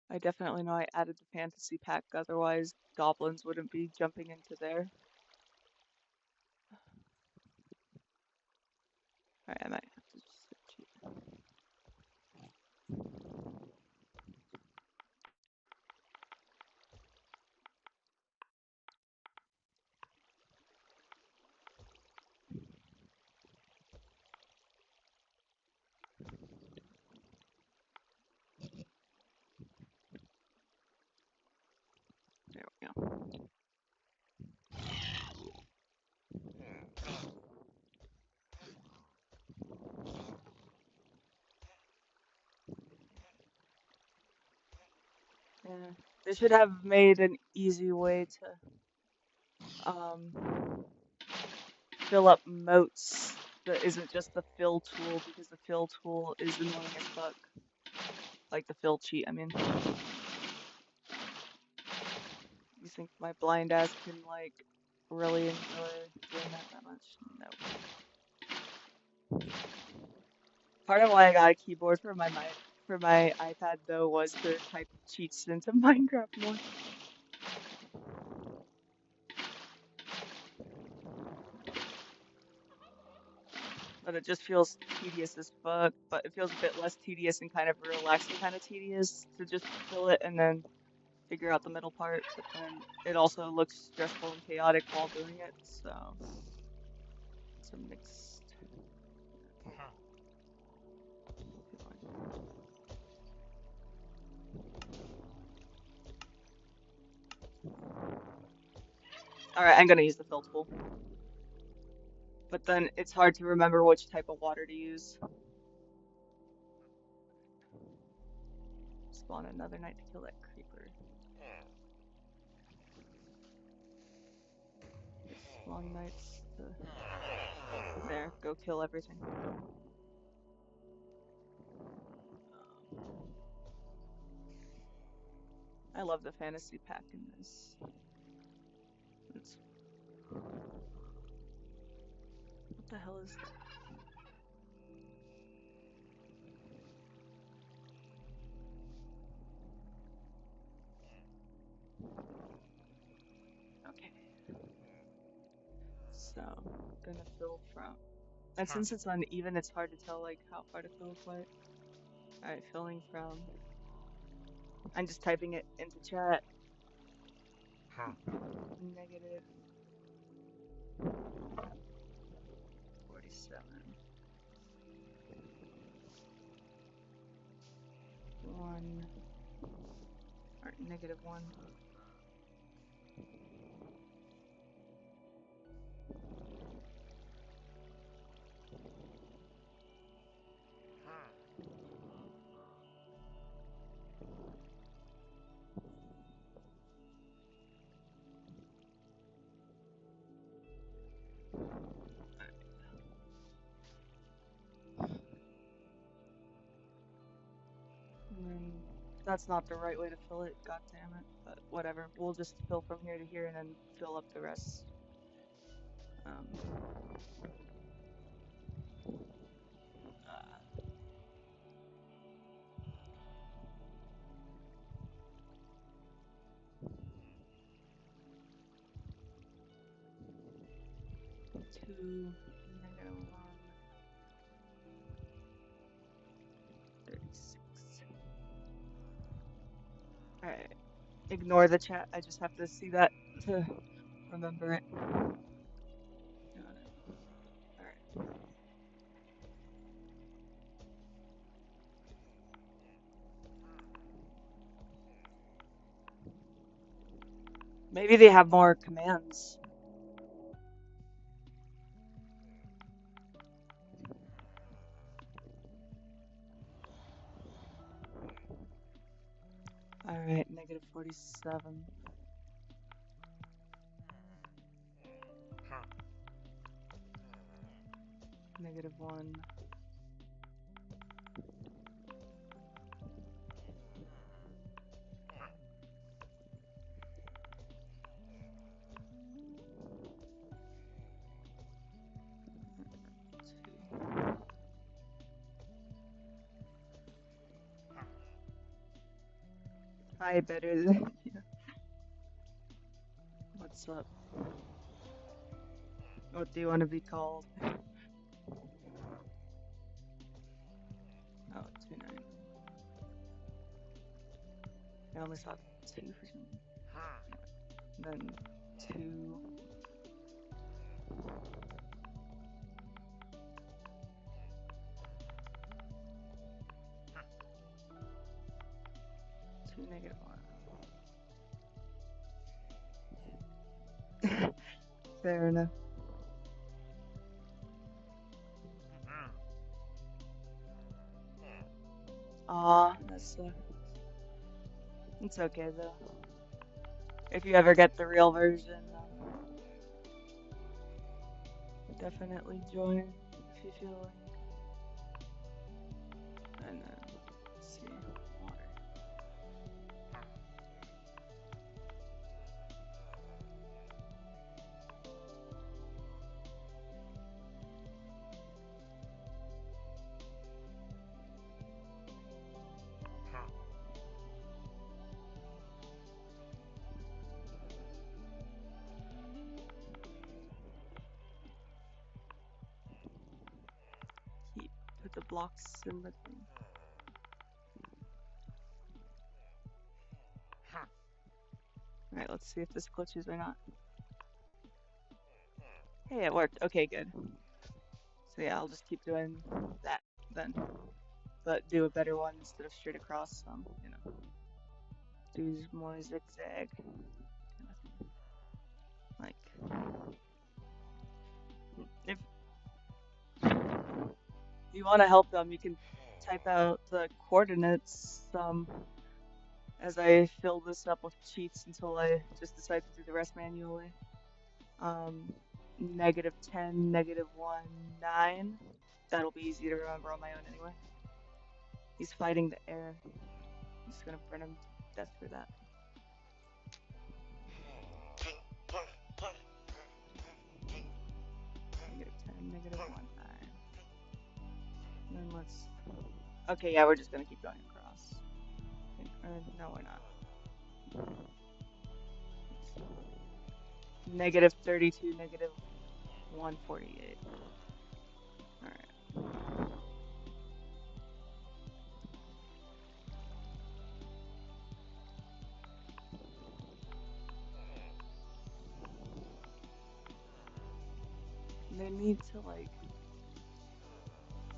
I definitely know I added the fantasy pack, otherwise goblins wouldn't be jumping into there. Alright, I might have to just search it. There we go. Yeah, they should have made an easy way to fill up moats that isn't just the fill tool, because the fill tool is annoying as fuck. Like the fill cheat, I mean. You think my blind ass can like really enjoy doing that much? No. Part of why I got a keyboard for my iPad though was to type cheats into Minecraft more. But it just feels tedious as fuck. But it feels a bit less tedious and kind of relaxing kind of tedious to just fill it and then figure out the middle part. But then it also looks stressful and chaotic while doing it. So it's a mixed Huh. feeling. Alright, I'm gonna use the fill tool. But then it's hard to remember which type of water to use. Spawn another knight to kill that creeper. long nights to there, go kill everything. I love the fantasy pack in this. It's, what the hell is that? Okay. So, gonna fill from. And since it's uneven, it's hard to tell like how far to fill apart. Alright, filling from. I'm just typing it into chat. Negative 47. 1. Or negative 1. And then that's not the right way to fill it, god damn it. But whatever. We'll just fill from here to here and then fill up the rest. 2, negative 1, 36. Alright. Ignore the chat. I just have to see that to remember it. Got it. Alright. Maybe they have more commands. Alright, negative 47. Negative 1. Hi, better than you. What's up? What do you want to be called? Oh, 29. I only saw 2 for some reason. Then 2. Negative 1. Fair enough. Aw, that sucks. It's okay though. If you ever get the real version, definitely join if you feel like. And then, let's see, water. Put the blocks in the thing. Alright, let's see if this glitches or not. Hey, it worked. Okay, good. So yeah, I'll just keep doing that then. But do a better one instead of straight across, you know. Do more zigzag. Like, if you want to help them, you can type out the coordinates as I fill this up with cheats until I just decide to do the rest manually. -10, -1, 9. That'll be easy to remember on my own anyway. He's fighting the air. I'm just gonna burn him to death for that. -10, -1, 9. And then let's... Okay, yeah, we're just gonna keep going across. No, we're not. -32, -148. Alright. They need to, like,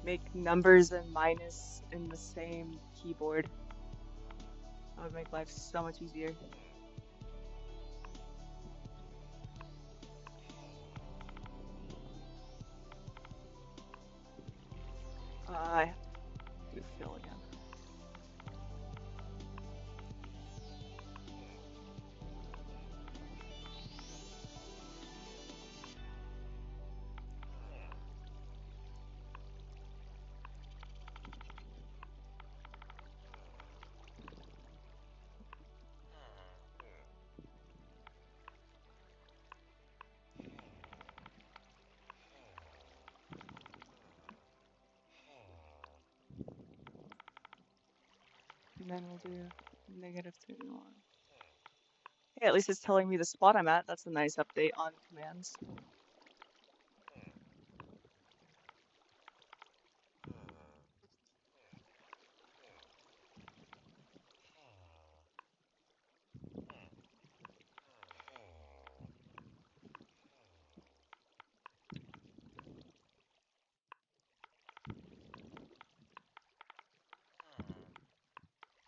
make numbers and minus in the same keyboard. That would make life so much easier. I have to do fill again. And then we'll do -31. Hey, at least it's telling me the spot I'm at. That's a nice update on commands.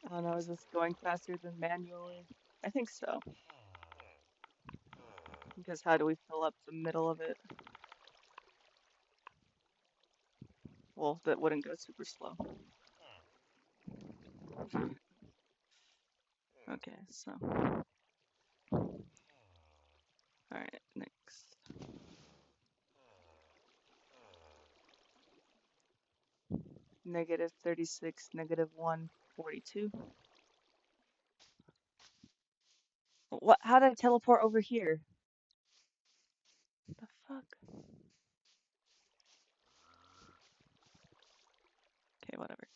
I don't know, is this going faster than manually? I think so. Because how do we fill up the middle of it? Well, that wouldn't go super slow. Okay, so. Alright, next. -36, -142. What? How did I teleport over here? What the fuck? Okay, whatever.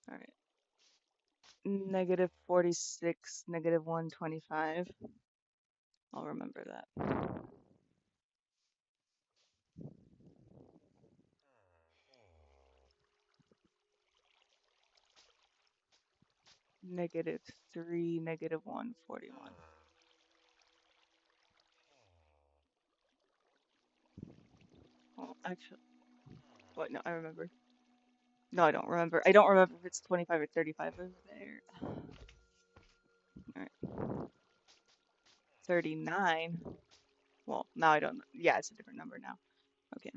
Alright. -46, -125. I'll remember that. -3, -141. Well, actually, what? No, I remember. No, I don't remember. I don't remember if it's 25 or 35 over there. Alright. 39. Well, now I don't know. Yeah, it's a different number now. Okay.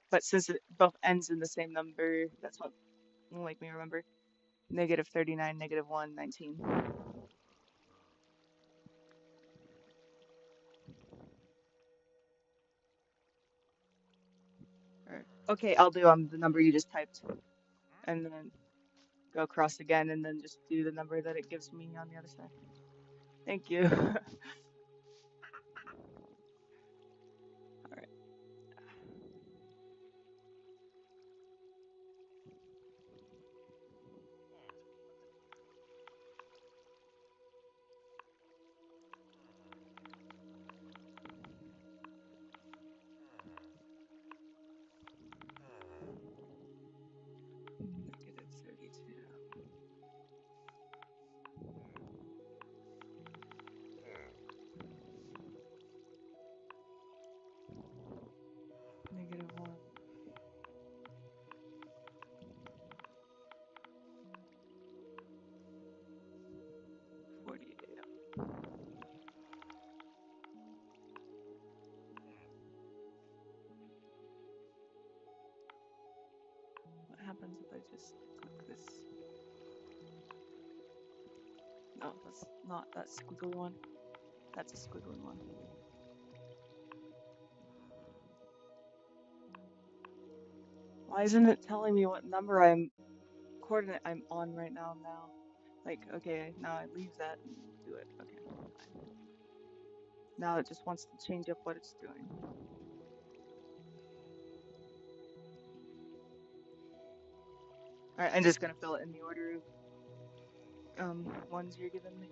But since it both ends in the same number, that's what will make me remember. -39, -1, 19. Okay, I'll do the number you just typed. And then go across again and then just do the number that it gives me on the other side. Thank you. Alright. -32. -1. 48. What happens if I just click this? No, that's not that squiggly one. That's a squiggly one. Why isn't it telling me what number I'm coordinate I'm on right now? Like, okay, now I leave that and do it. Okay, fine. Now it just wants to change up what it's doing. Alright, I'm just gonna fill it in the order of ones you're giving me.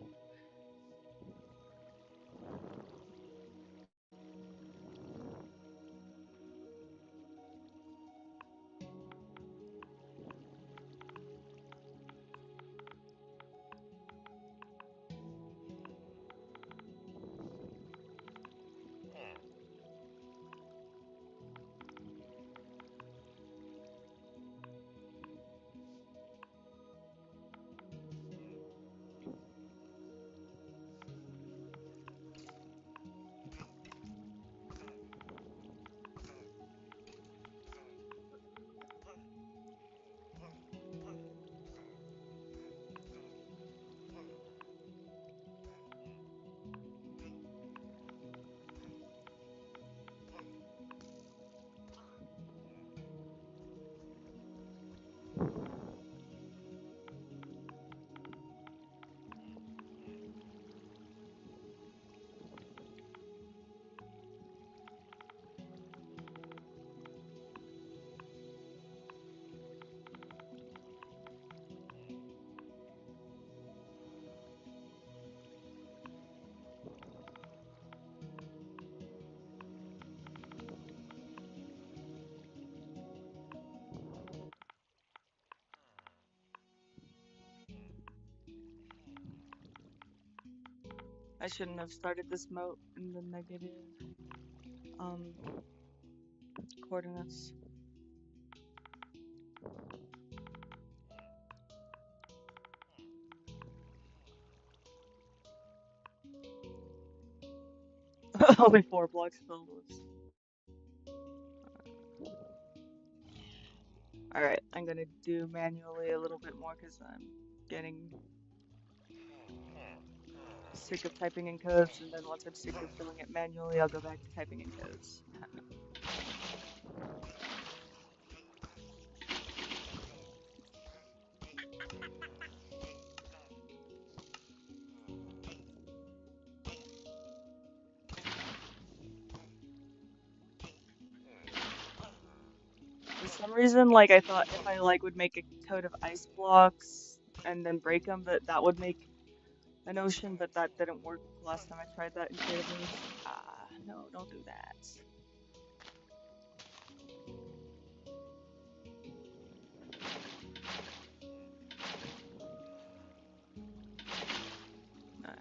I shouldn't have started this moat in the negative um coordinates. Only 4 blocks filled with. Alright, I'm gonna do manually a little bit more because I'm getting sick of typing in codes, and then once I'm sick of filling it manually, I'll go back to typing in codes. For some reason, like I thought if I like would make a code of ice blocks and then break them, that would make an ocean, but that didn't work last time I tried that in Creative. Ah, no, don't do that. Alright.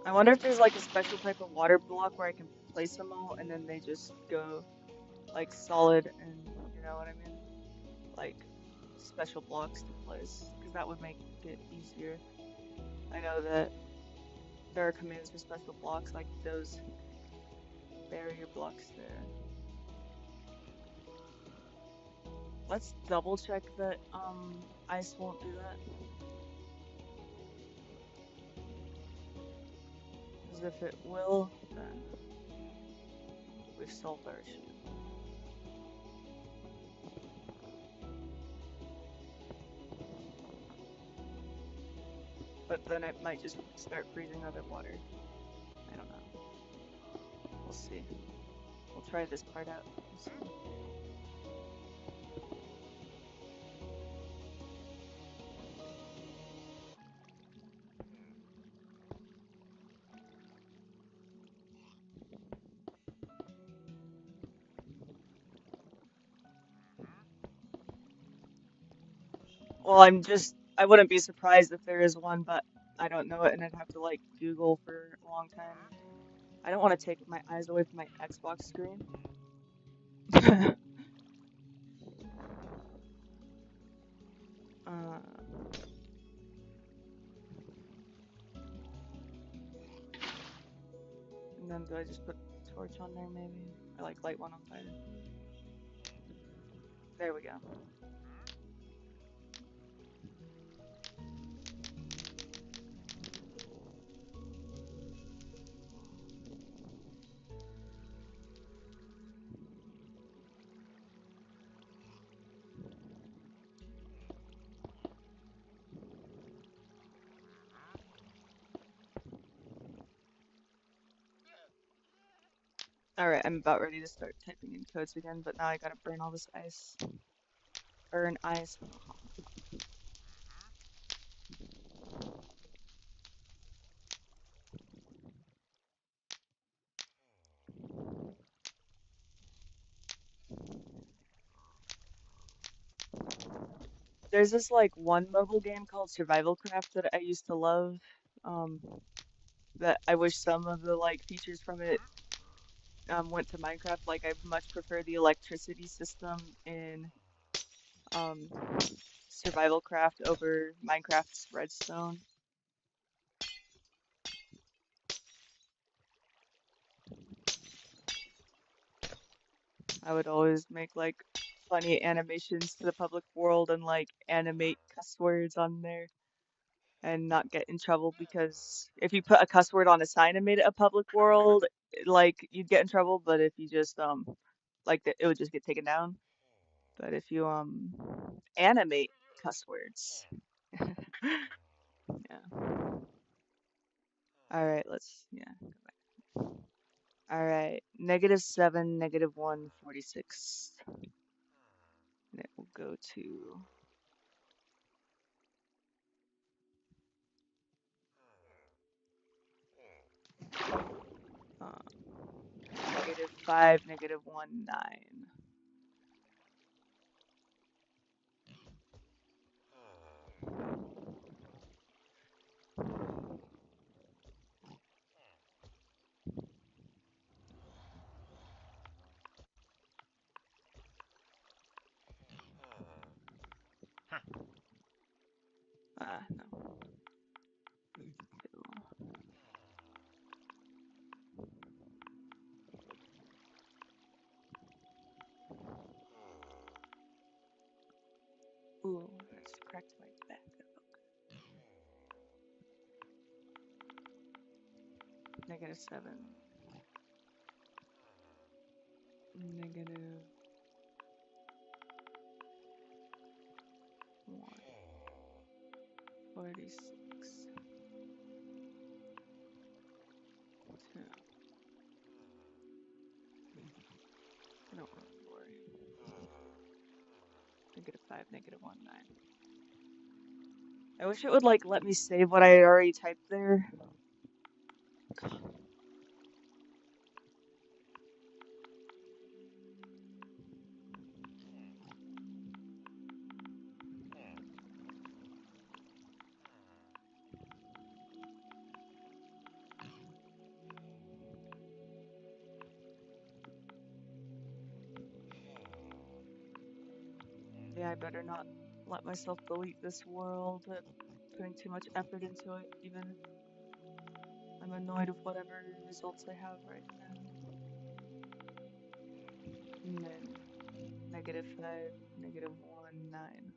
I wonder if there's like a special type of water block where I can place them all and then they just go like solid and you know what I mean? Like special blocks to place, because that would make it easier. I know that there are commands for special blocks like those barrier blocks there. Let's double check that ice won't do that. Because if it will, then we've solved our issue. But then it might just start freezing other water. I don't know. We'll see. We'll try this part out. We'll see. Well, I'm just I wouldn't be surprised if there is one, but I don't know it, and I'd have to like Google for a long time. I don't want to take my eyes away from my Xbox screen. uh, and then do I just put torch on there maybe? Or like light one on fire? There we go. Alright, I'm about ready to start typing in codes again, but now I gotta burn all this ice. Burn ice. There's this like one mobile game called Survival Craft that I used to love. Um, that I wish some of the like features from it went to Minecraft. Like I much prefer the electricity system in um Survival Craft over Minecraft's Redstone. I would always make like funny animations to the public world and like animate cuss words on there and not get in trouble because if you put a cuss word on a sign and made it a public world, like you'd get in trouble, but if you just it would just get taken down. But if you animate cuss words, yeah. All right, yeah. All right, -7, -1, 46. And it will go to um, -5, -1, 9. No. Ooh, that's cracked my back. -7, -1, 46. 2. I don't really worry. -5, -1, 9. I wish it would like let me save what I had already typed there. Yeah, I better not let myself delete this world. Putting too much effort into it, even if I'm annoyed with whatever results I have right now. And then -5, -1, 9.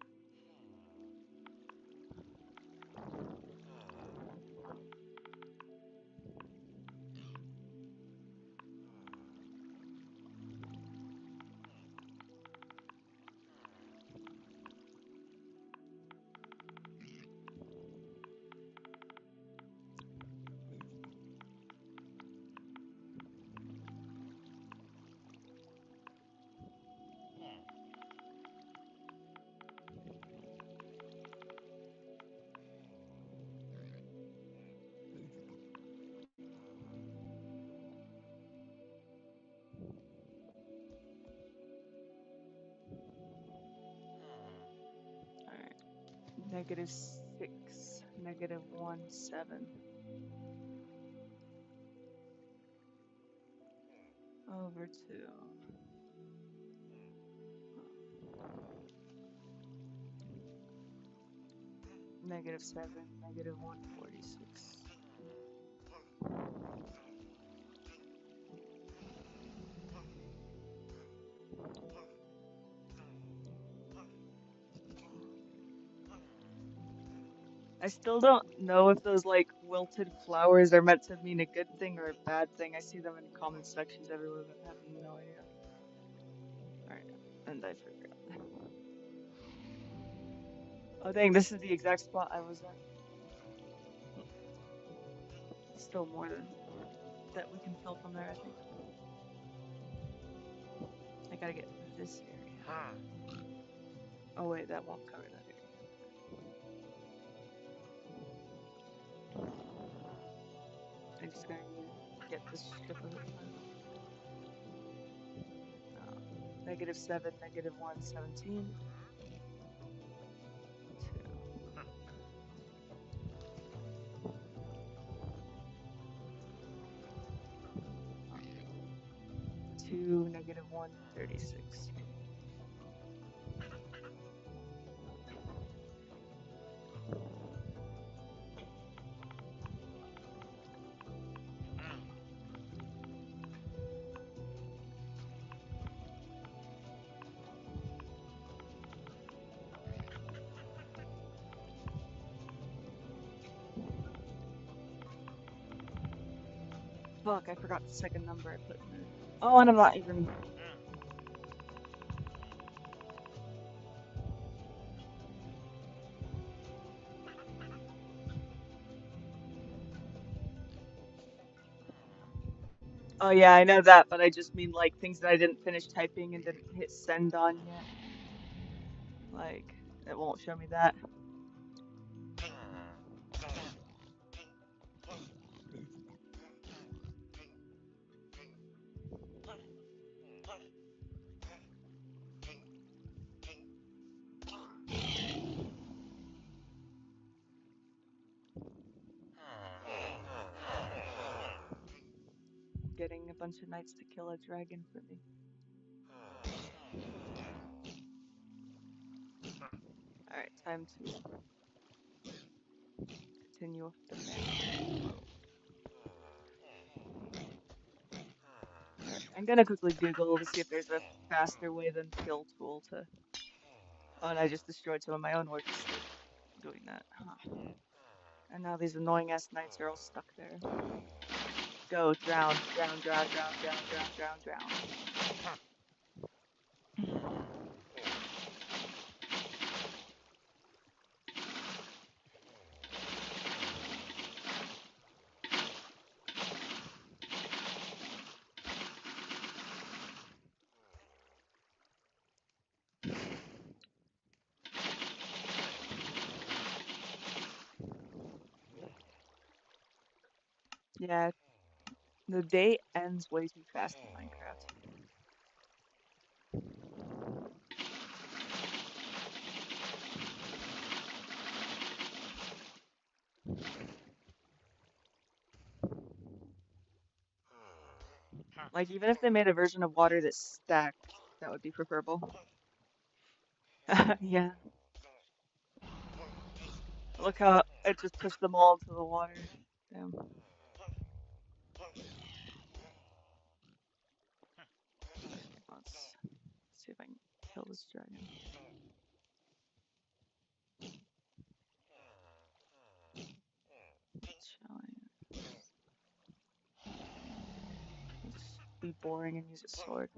-6, -1, 7. Over 2. -7, -146. I still don't know if those like wilted flowers are meant to mean a good thing or a bad thing. I see them in comment sections everywhere, but I have no idea. Alright, and I forgot. Oh dang, this is the exact spot I was at. Still more than that we can fill from there, I think. I gotta get this area. Oh wait, that won't cover that area. I'm just gonna get this strip of it done. -7, -1, 17. 2, -1, 36. Fuck, I forgot the second number I put in there. Oh, and I'm not even. Oh yeah, I know that, but I just mean like things that I didn't finish typing and didn't hit send on yet. Like, it won't show me that. Getting a bunch of knights to kill a dragon for me. Alright, time to continue with the map. I'm gonna quickly Google to see if there's a faster way than kill tool to. Oh, and I just destroyed some of my own works doing that. Huh. And now these annoying ass knights are all stuck there. Go, drown, drown, drown, drown, drown, drown, drown, drown. Yeah, the day ends way too fast in Minecraft. Like, even if they made a version of water that's stacked, that would be preferable. Yeah. Look how it just pushed them all into the water. Damn. Let's see if I can kill this dragon. I'll just be boring and use a sword.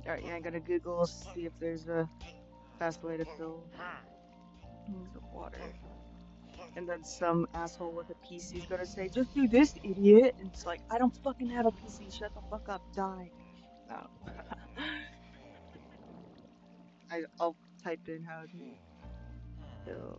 Alright, yeah, I'm gonna Google, see if there's a fast way to fill the water. And then some asshole with a PC is gonna say, just do this, idiot. And it's like, I don't fucking have a PC. Shut the fuck up. Die. No. I'll type in how to kill.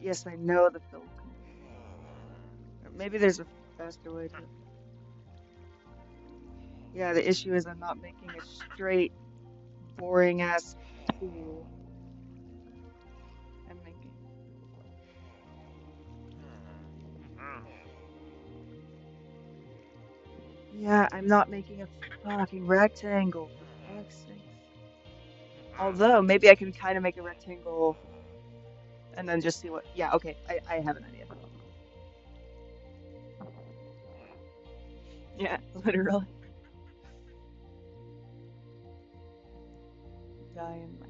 Yes, I know the film. Or maybe there's a faster way to. Yeah, the issue is I'm not making a straight, boring ass pool. I'm making. Yeah, I'm not making a fucking rectangle, for fuck's sake. Although, maybe I can kind of make a rectangle and then just see what. Yeah, okay, I have an idea. Yeah, literally. Die in my.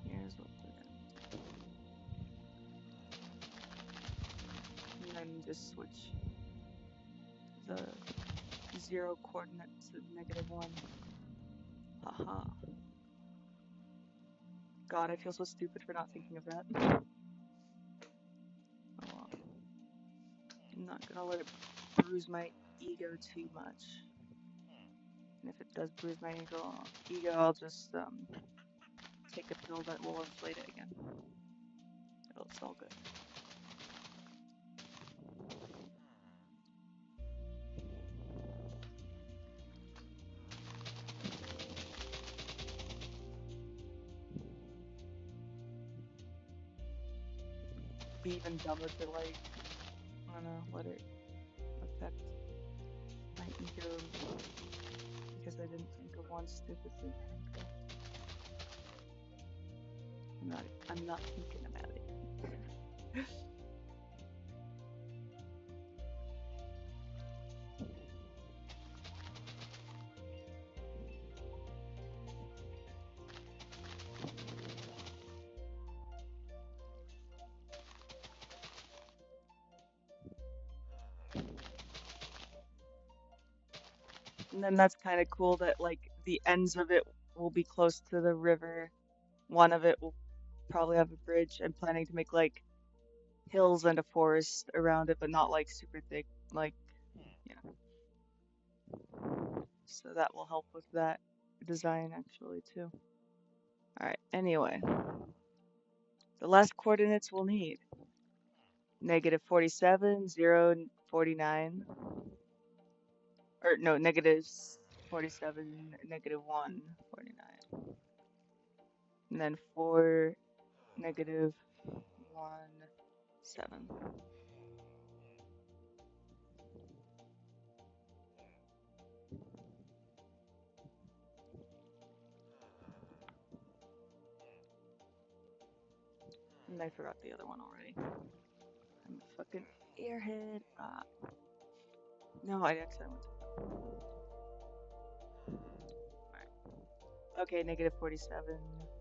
Here's what we're gonna do. And then just switch the 0 coordinate to -1. Haha. God, I feel so stupid for not thinking of that. Oh well. I'm not gonna let it bruise my ego too much. And if it does bruise my ego, I'll just take a pill that will inflate it again. It's all good. Be even dumber to like, I don't know, let it affect my ego because I didn't think of one stupid thing. I'm not thinking about it. And then that's kind of cool that like the ends of it will be close to the river. One of it will probably have a bridge. I'm planning to make like hills and a forest around it, but not like super thick. Like, yeah. So that will help with that design actually too. Alright, anyway. The last coordinates we'll need. -47, 0, 49. Or no, -47, -1, 49. And then 4, -1, 7. And I forgot the other one already. I'm a fucking airhead. No, I accidentally took that. Alright. Okay, -47,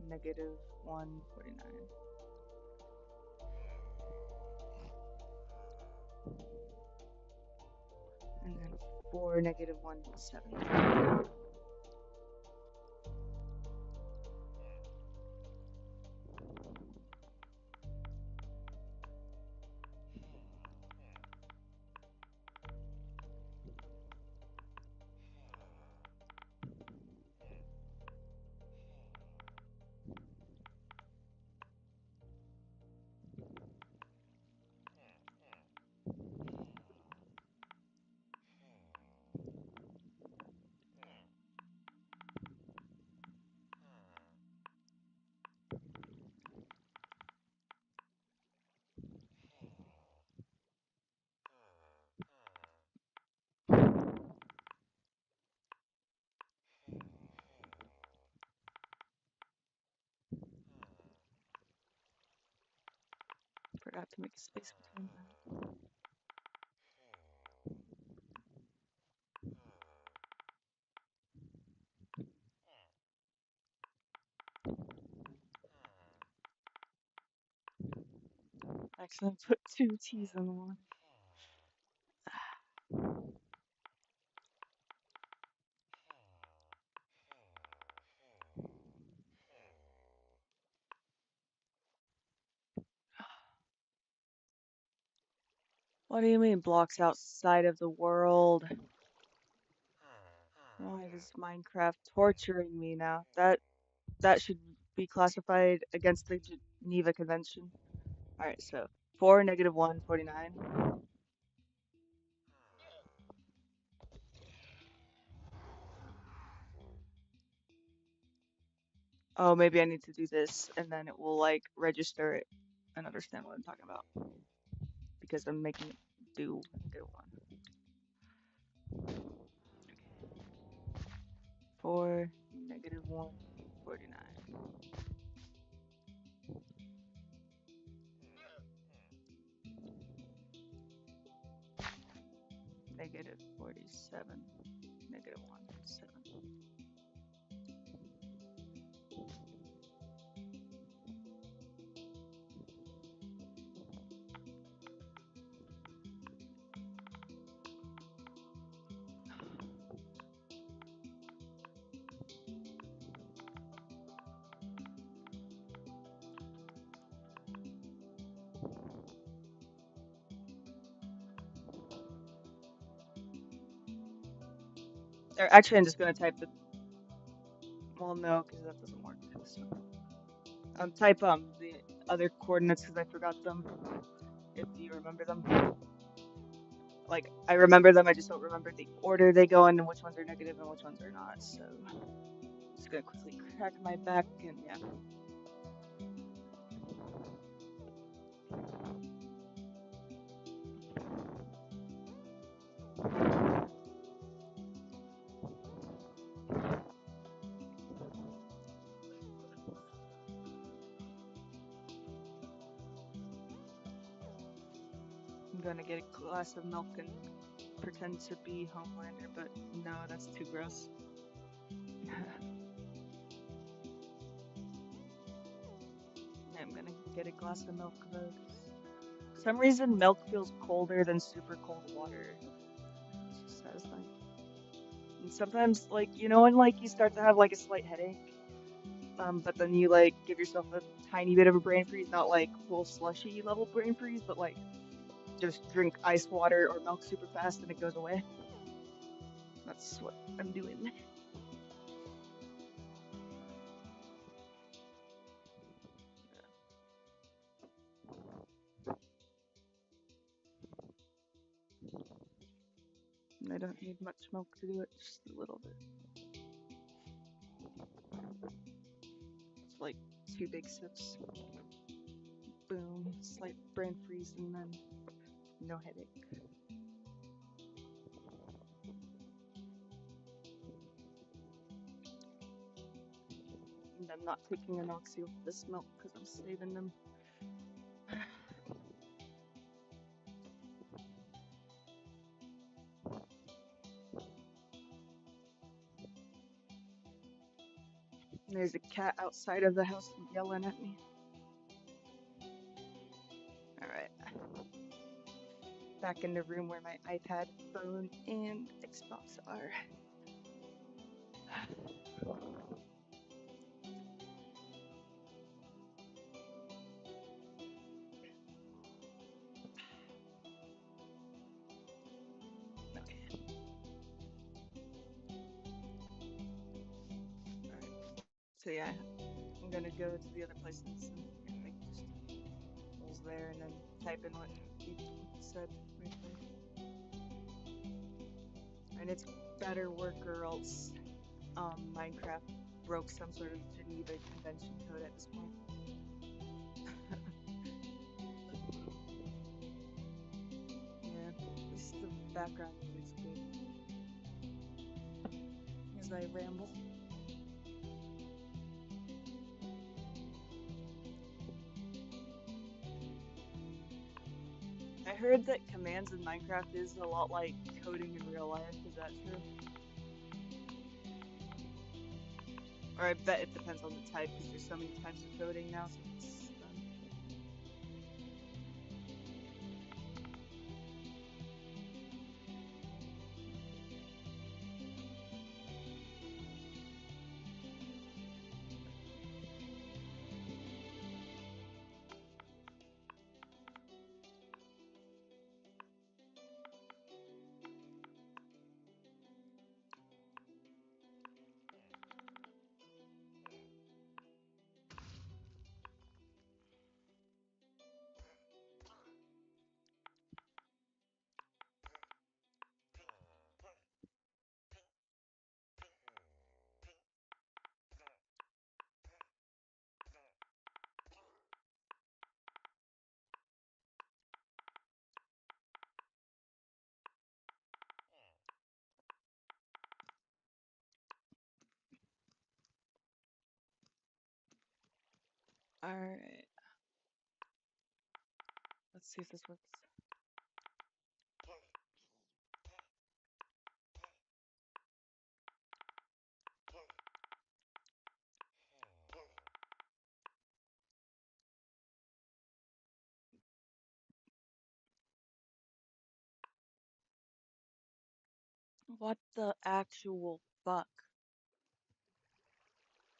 -1, 49. And then 4, -1, 7. Forgot to make a space between them. Actually, I put two T's in one. What do you mean blocks outside of the world? Why is Minecraft torturing me now? That should be classified against the Geneva Convention. Alright, so 4, -1, 49. Oh, maybe I need to do this and then it will like register it and understand what I'm talking about. Because I'm making it do -1. 4, -1, 49. -47, -1, 7. Or actually, I'm just gonna type the. Well, no, because that doesn't work. So, type the other coordinates because I forgot them. If you remember them, like I remember them, I just don't remember the order they go in and which ones are negative and which ones are not. So, just gonna quickly crack my back and yeah. I'm gonna get a glass of milk and pretend to be Homelander, but no, that's too gross. I'm gonna get a glass of milk though. For some reason, milk feels colder than super cold water. It's just satisfying. And sometimes, like, you know, when like you start to have like a slight headache, but then you like give yourself a tiny bit of a brain freeze, not like full slushy level brain freeze, but like just drink ice water or milk super fast and it goes away. That's what I'm doing. I don't need much milk to do it, just a little bit. It's like 2 big sips. Boom, slight brain freeze, and then no headache. And I'm not taking an oxy with this milk because I'm saving them. There's a cat outside of the house yelling at me. Alright. Back in the room where my iPad, phone, and Xbox are. Okay. Alright. So yeah, I'm gonna go to the other places and like just pulls there and then type in what you said right there. And it's better work or else Minecraft broke some sort of Geneva Convention code at this point. Yeah, this the background is good. As I ramble. I heard that commands in Minecraft is a lot like coding in real life. Is that true? Or I bet it depends on the type because there's so many types of coding now since then. Alright, let's see if this works. What the actual fuck?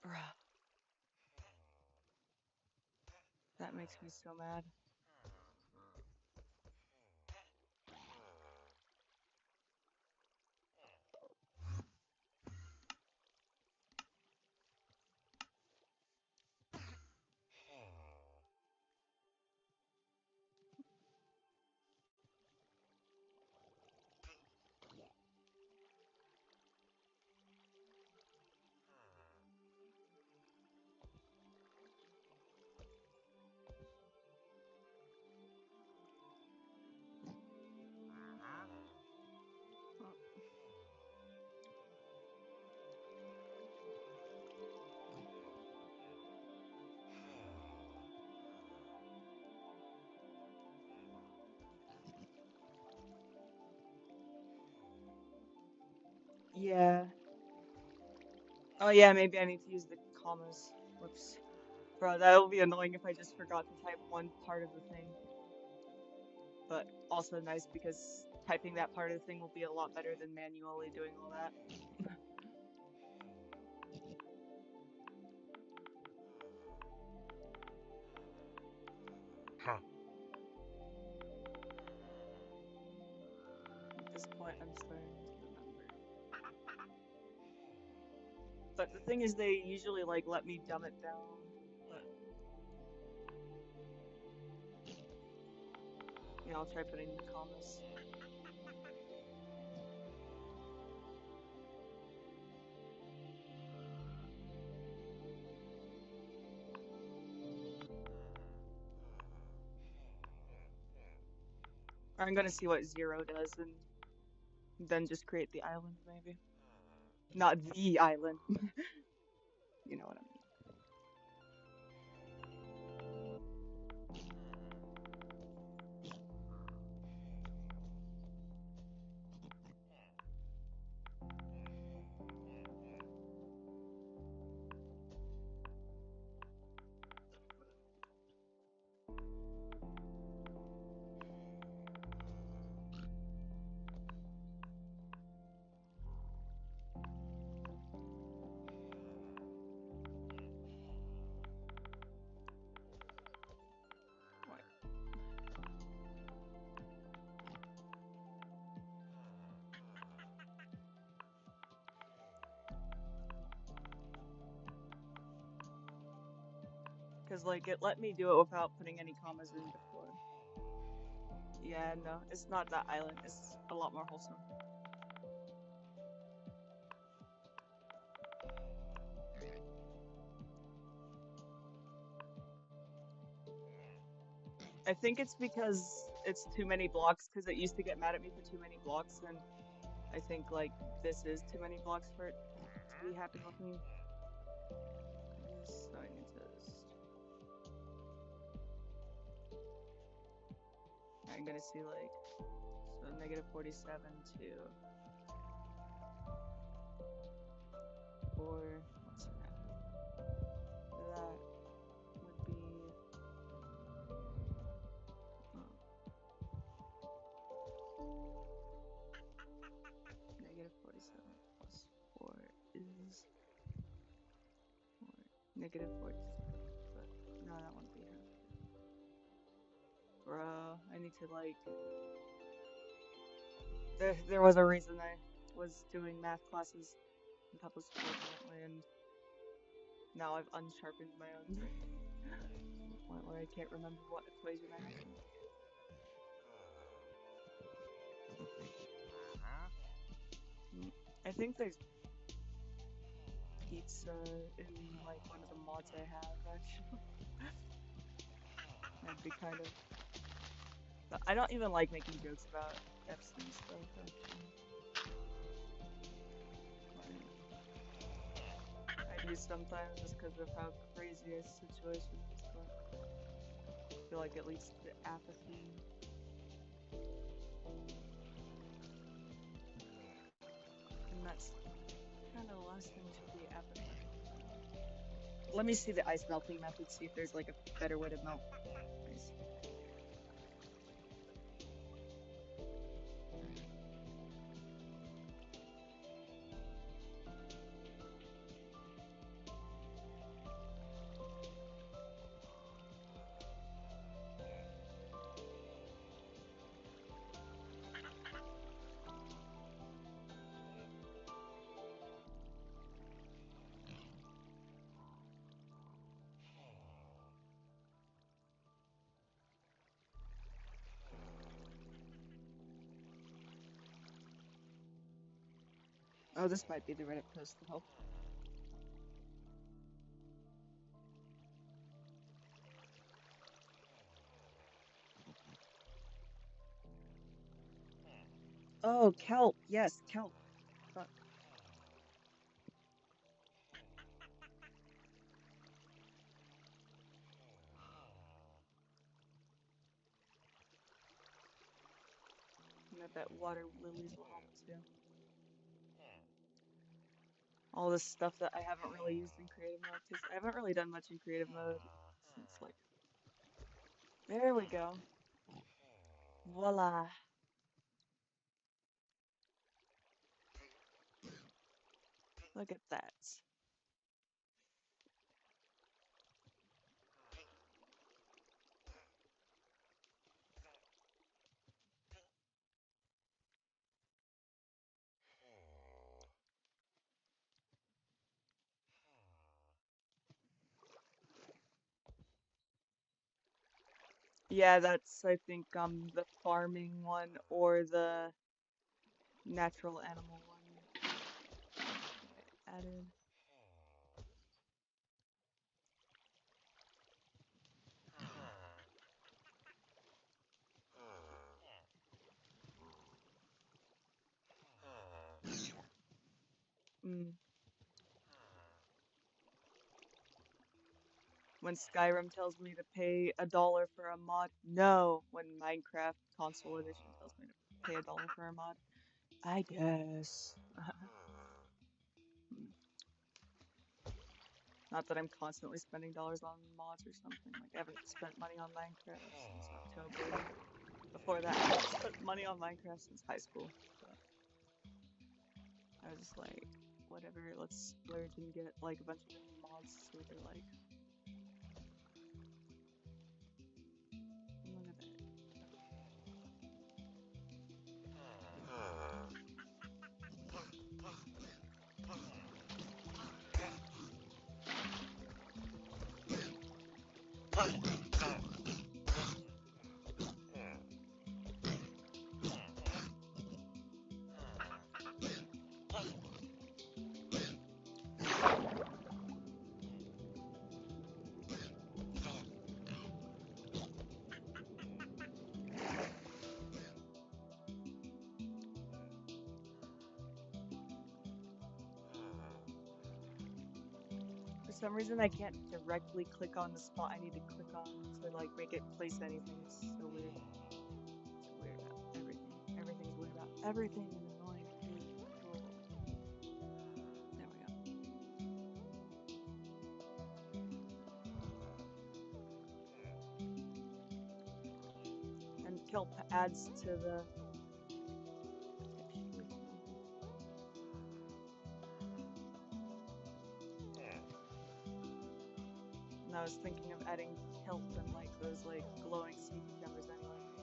Bruh, that makes me so mad. Yeah. Oh yeah, maybe I need to use the commas. Whoops. Bro, that'll be annoying if I just forgot to type one part of the thing. But also nice because typing that part of the thing will be a lot better than manually doing all that. Huh. At this point, I'm starting to remember. But the thing is, they usually like let me dumb it down. But yeah, I'll try putting the commas. Or I'm gonna see what 0 does and then just create the island, maybe. Not the island. You know what I mean. Because, like, it let me do it without putting any commas in before. Yeah, no, it's not that island. It's a lot more wholesome. I think it's because it's too many blocks, because it used to get mad at me for too many blocks, and I think, like, this is too many blocks for it to be happy with me. So I need to just... I'm gonna see like, so negative 47 to 4, what's that? That would be, oh, negative 47 plus 4 is 4, negative 47, but no, that wouldn't be half. Bro, I need to like, there was a reason I was doing math classes in public school apparently, and now I've unsharpened my own brain to the point where I can't remember what equation I have to make. I think there's pizza in like one of the mods I have actually. That'd be kind of. But I don't even like making jokes about Epstein stuff actually. Like, I do sometimes just because of how crazy a situation is, but I feel like it leads to apathy. And that's kind of the last thing should be apathy. Let me see the ice melting method, see if there's like a better way to melt ice. Oh, this might be the Reddit post to help. Oh, kelp. Yes, kelp. Fuck. And I bet water lilies will help too. All this stuff that I haven't really used in creative mode, because I haven't really done much in creative mode since like. There we go. Voila. Look at that. Yeah, that's I think the farming one or the natural animal one I added. Mm. When Skyrim tells me to pay $1 for a mod, no. When Minecraft Console Edition tells me to pay $1 for a mod, I guess. Not that I'm constantly spending dollars on mods or something. Like I haven't spent money on Minecraft since October. Before that, I haven't spent money on Minecraft since high school. But I was just like, whatever, let's splurge and get like a bunch of different mods so they're like. Look at that. For some reason, I can't directly click on the spot I need to click on to like make it place anything. It's so weird. everything and annoying people. There we go. And kelp adds to the texture. And I was thinking of adding kelp and like those like glowing sea cucumbers anyway. So,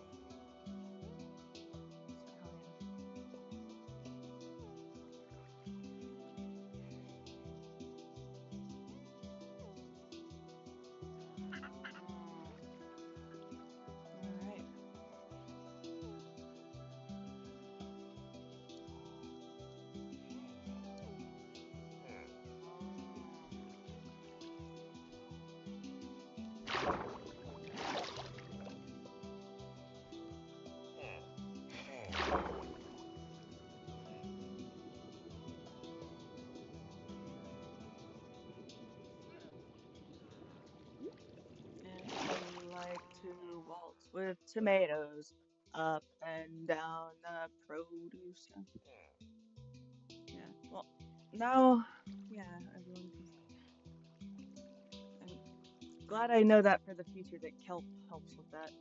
Alright. And I like to waltz with tomatoes up and down the produce. Yeah. Well, now, yeah, everyone can. I'm glad I know that for the future that kelp helps with that.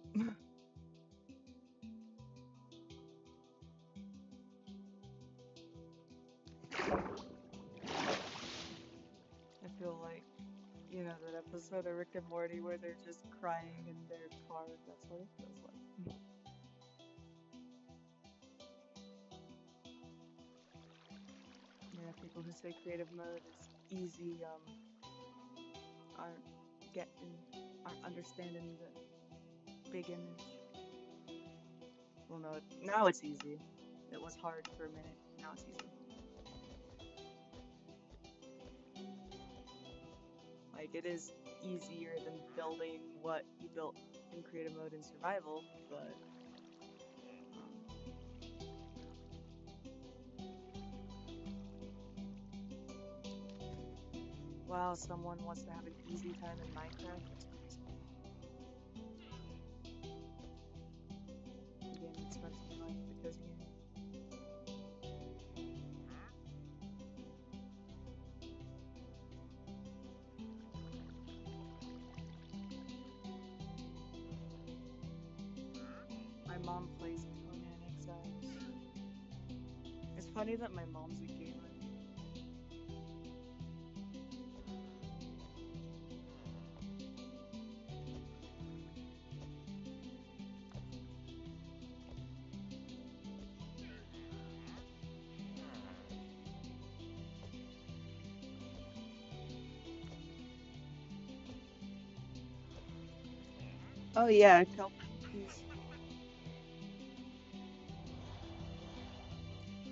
I feel like, you know, that episode of Rick and Morty where they're just crying in their car. That's what it feels like. Yeah, people who say creative mode is easy, aren't getting, aren't understanding the big image. Well, no, now it's easy. It was hard for a minute. Now it's easy. Like, it is easier than building what you built in creative mode in survival, but wow, someone wants to have an easy time in Minecraft. That's crazy. The game expensive life, the cozy game. My mom plays Conan Exiles. It's funny that my mom's a gamer. Oh yeah, kelp.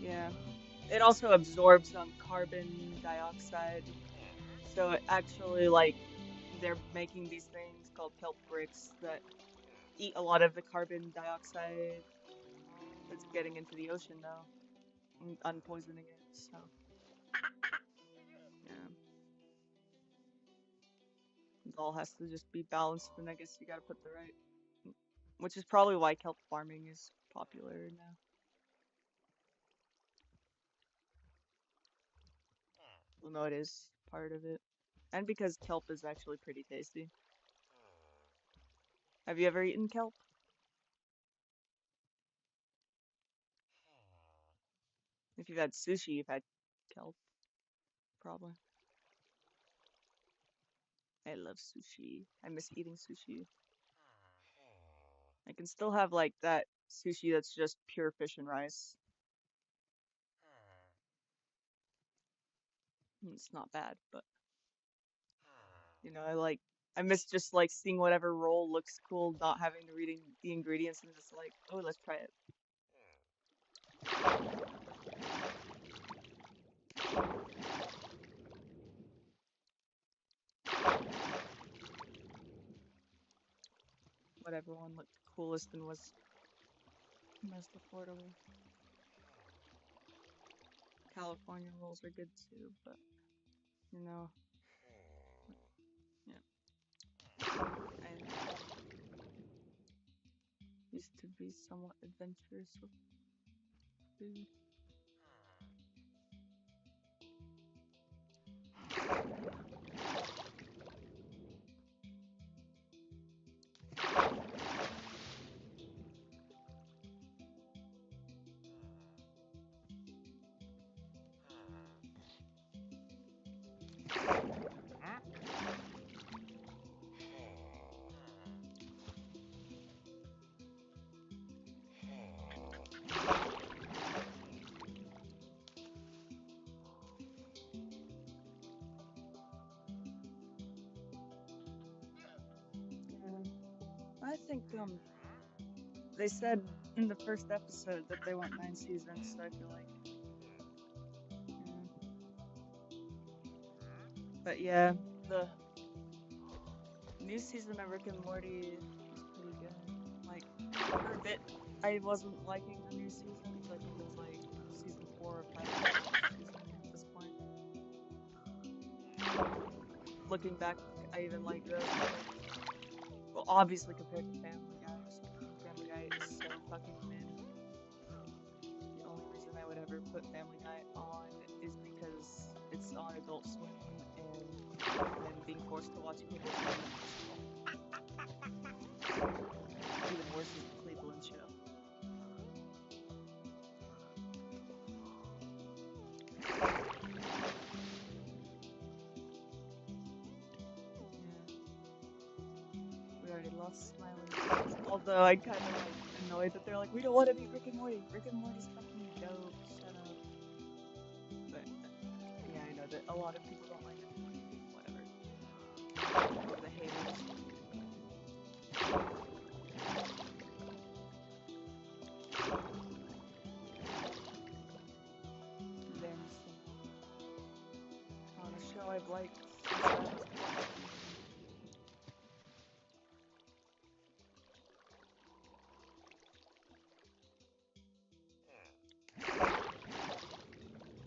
Yeah. It also absorbs some carbon dioxide. So it actually like they're making these things called kelp bricks that eat a lot of the carbon dioxide that's getting into the ocean now and unpoisoning it. So yeah, it all has to just be balanced, and I guess you gotta put the right, which is probably why kelp farming is popular now. Well, no, it is part of it, and because kelp is actually pretty tasty. Have you ever eaten kelp? If you've had sushi, you've had kelp, probably. I love sushi. I miss eating sushi. I can still have like that sushi that's just pure fish and rice. It's not bad, but you know, I miss just like seeing whatever roll looks cool, not having to reading the ingredients and just like, oh, let's try it. Whatever one looked coolest and was most affordable. California rolls are good too, but you know, yeah. I used to be somewhat adventurous with dude. Yeah. I think they said in the first episode that they want 9 seasons, so I feel like yeah. But yeah, the new season of Rick and Morty is pretty good. Like for a bit I wasn't liking the new season, so I think it was like season 4 or 5 season at this point. Looking back, I even like those compared well, obviously compared to Family Guy. Family Guy is so fucking mid. The only reason I would ever put Family Guy on is because it's on Adult Swim and then being forced to watch Cable TV. Even worse is the Cleveland show. Yeah, we already lost Smiley. Although I kind of like annoyed that they're like, we don't want to be Rick and Morty. Rick and Morty's fucking dope. Shut up. But yeah, I know that a lot of people don't like it. Whatever. Or the haters. Vanishing on a show I've liked since I was 14.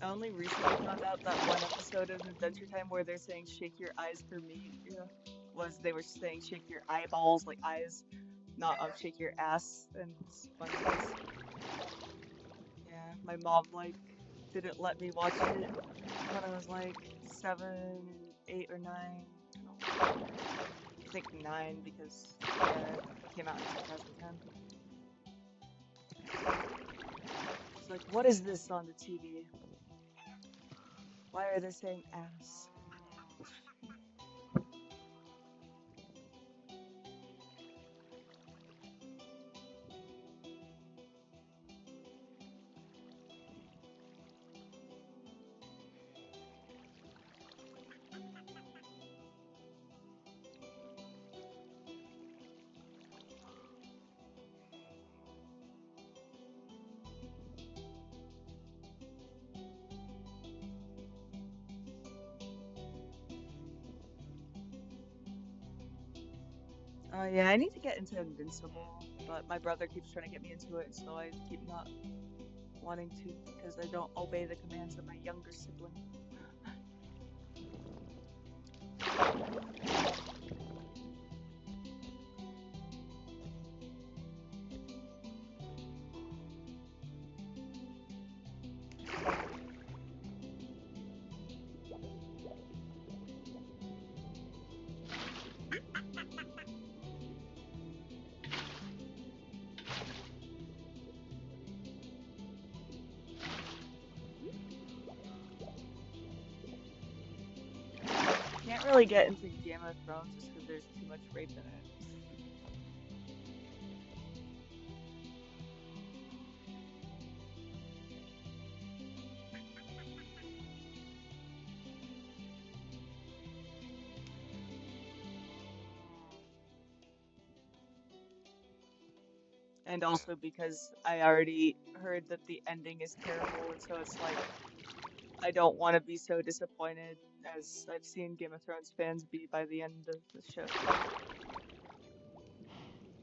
I only recently found out that one episode of Adventure Time where they're saying "shake your eyes for me" was they were saying "shake your eyeballs" like eyes, not "shake your ass" and it's funny 'cause, yeah, my mom like didn't let me watch it when I was like 7, 8, or 9. I think 9 because yeah, it came out in 2010. She's like, "What is this on the TV? Why are they saying ass?" Yeah, I need to get into Invincible, but my brother keeps trying to get me into it, so I keep not wanting to because I don't obey the commands of my younger sibling. Can't really get into Game of Thrones just because there's too much rape in it. And also because I already heard that the ending is terrible, and so it's like I don't want to be so disappointed as I've seen Game of Thrones fans be by the end of the show.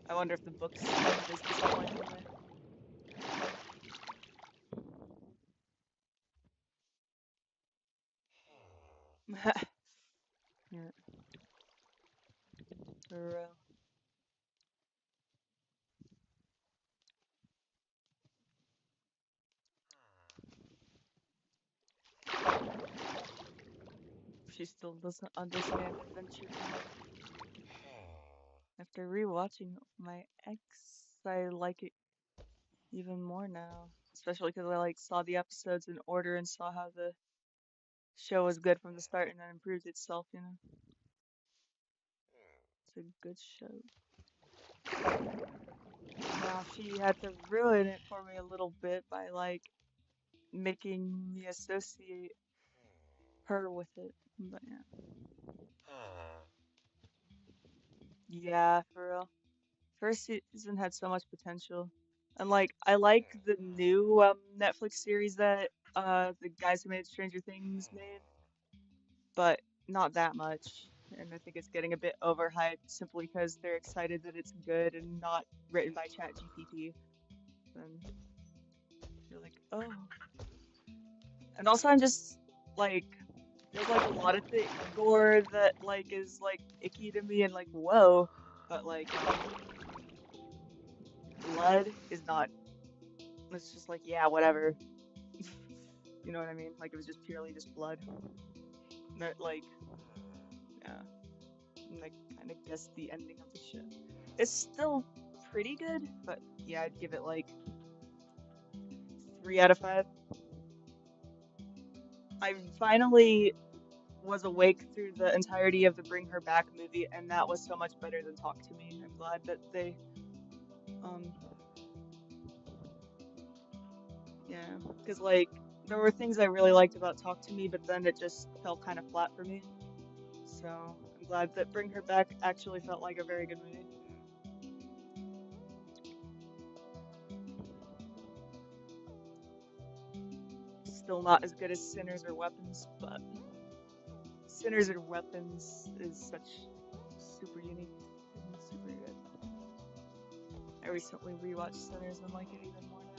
I wonder if the books end as disappointingly. Yeah, for real. She still doesn't understand adventure anymore. After rewatching my ex, I like it even more now. Especially because I like saw the episodes in order and saw how the show was good from the start and then improved itself, you know. It's a good show. Now she had to ruin it for me a little bit by like making me associate her with it. But yeah. Yeah, for real. First season had so much potential. And like I like the new Netflix series that the guys who made Stranger Things made, but not that much. And I think it's getting a bit overhyped simply because they're excited that it's good and not written by ChatGPT. And you're like, oh. And also I'm just like there's like a lot of gore that like is like icky to me and like whoa, but like blood is not. It's just like yeah, whatever. You know what I mean? Like it was just purely just blood. Not like yeah, and I kind of guessed the ending of the show. It's still pretty good, but yeah, I'd give it like 3 out of 5. I finally was awake through the entirety of the Bring Her Back movie, and that was so much better than Talk to Me. I'm glad that they um yeah, because like there were things I really liked about Talk to Me, but then it just fell kind of flat for me. So I'm glad that Bring Her Back actually felt like a very good movie. Still not as good as Sinners or Weapons, but Sinners or Weapons is such super unique and super good. I recently rewatched Sinners and like it even more now.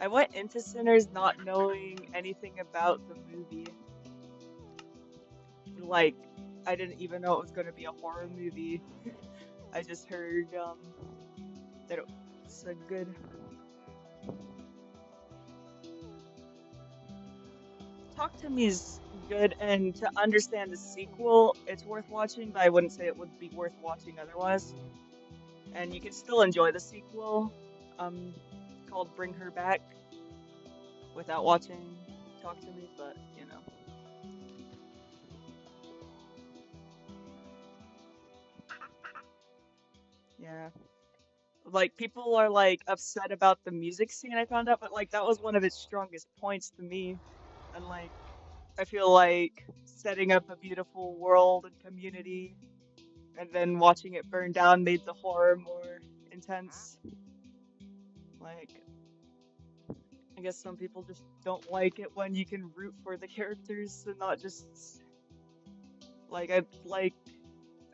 I went into Sinners not knowing anything about the movie. Like, I didn't even know it was going to be a horror movie. I just heard that it was a good. Talk to Me is good, and to understand the sequel, it's worth watching, but I wouldn't say it would be worth watching otherwise. And you can still enjoy the sequel, um, called Bring Her Back, without watching Talk to Me, but you know. Yeah. Like people are like upset about the music scene I found out, but like that was one of its strongest points to me. And like I feel like setting up a beautiful world and community and then watching it burn down made the horror more intense. Like I guess some people just don't like it when you can root for the characters and not just like I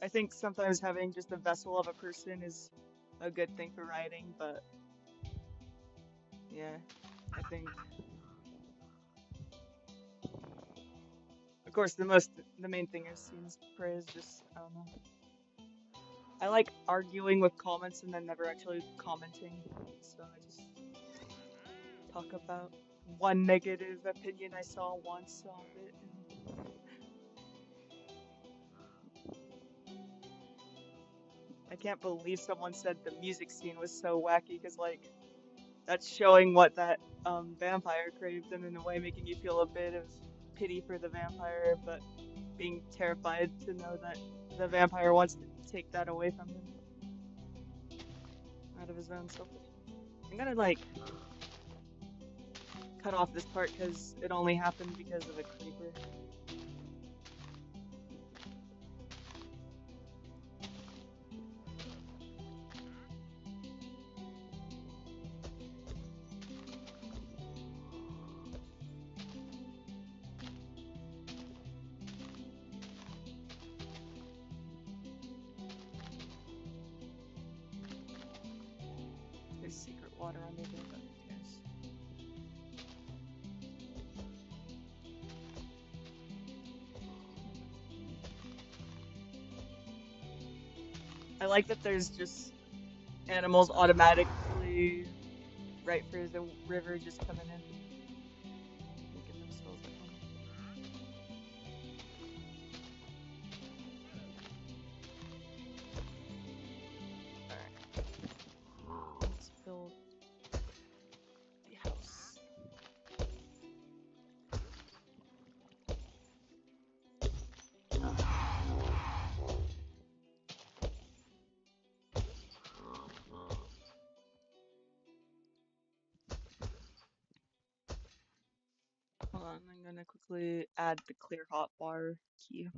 think sometimes having just a vessel of a person is a good thing for writing, but yeah, I think of course the main thing I've seen is praise just I don't know. I like arguing with comments and then never actually commenting. So I just talk about one negative opinion I saw once of it. And I can't believe someone said the music scene was so wacky because like that's showing what that vampire craved and in a way making you feel a bit of pity for the vampire, but being terrified to know that the vampire wants to take that away from him out of his own selfish. I'm gonna like cut off this part because it only happened because of a creeper. There's secret water under there, but who cares? I like that there's just animals automatically right for the river just coming in. on, I'm gonna quickly add the clear hotbar key.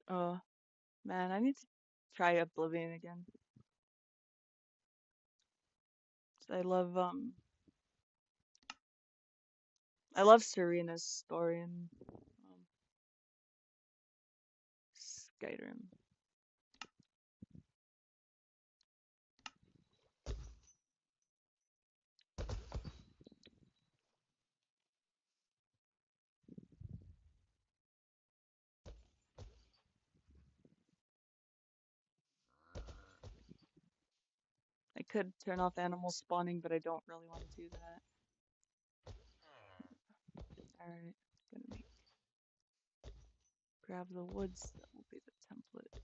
Oh man, I need to try Oblivion again. I love Serena's story in Skyrim. I could turn off animal spawning, but I don't really want to do that. Alright, gonna grab the woods, that will be the template.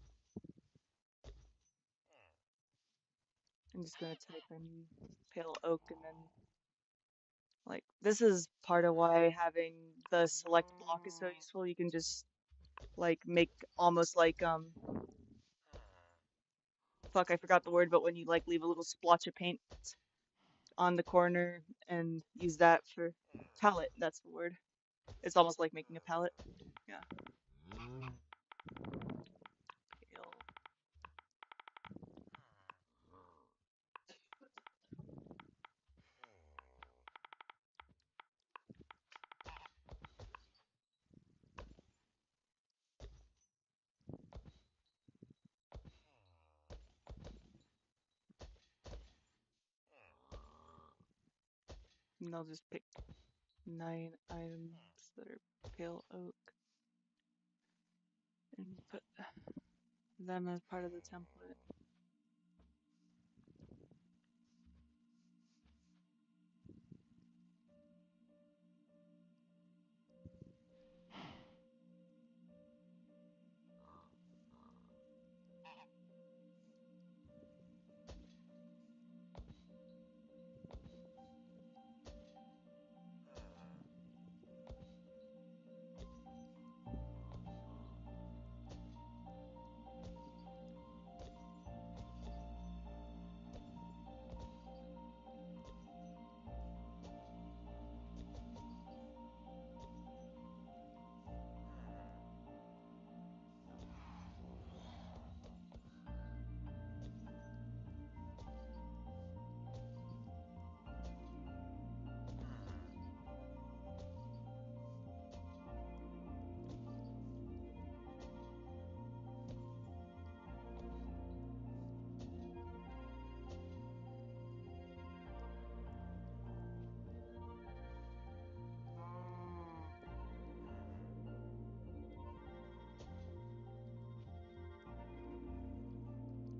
I'm just gonna type in pale oak and then like this is part of why having the select block is so useful. You can just like make almost like fuck, I forgot the word, but when you like leave a little splotch of paint on the corner and use that for palette, that's the word. It's almost like making a palette. Yeah. Pale. And I'll just pick 9 items that are pale oak and put them as part of the template.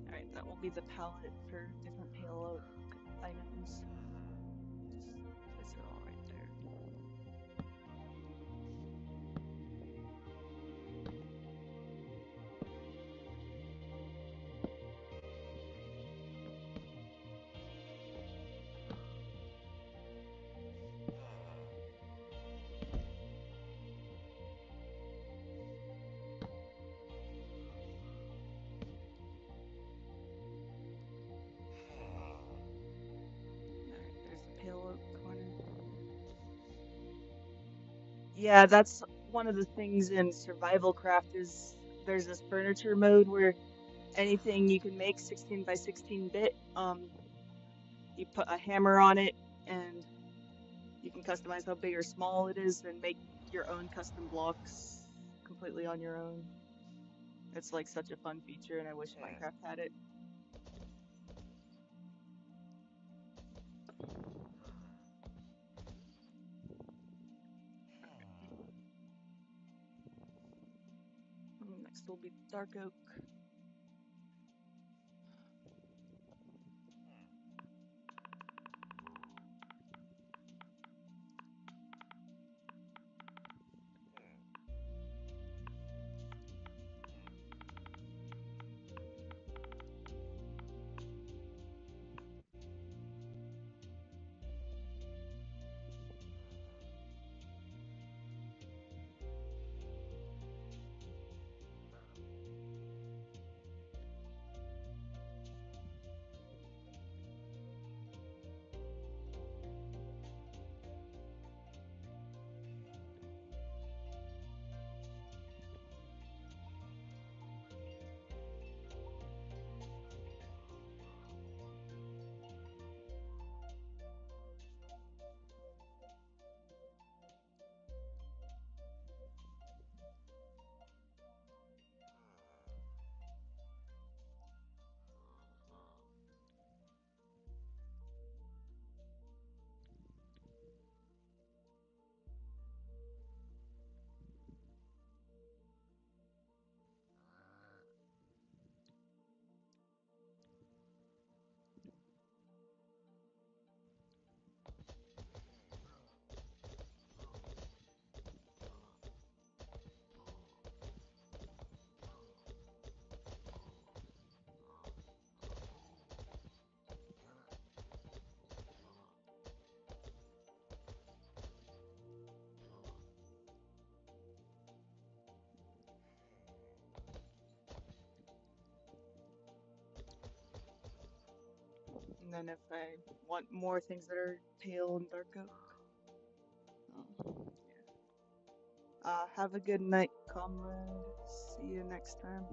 Alright, that will be the palette for different pale oak items. Just place it all right there. Alright, there's the pale oak corner. Yeah, that's one of the things in survival craft is there's this furniture mode where anything you can make 16 by 16 bit, you put a hammer on it and you can customize how big or small it is and make your own custom blocks completely on your own. It's like such a fun feature and I wish Minecraft had it. Next will be dark oak. And then if I want more things that are pale and dark oak. Oh, yeah. Have a good night, comrade. See you next time.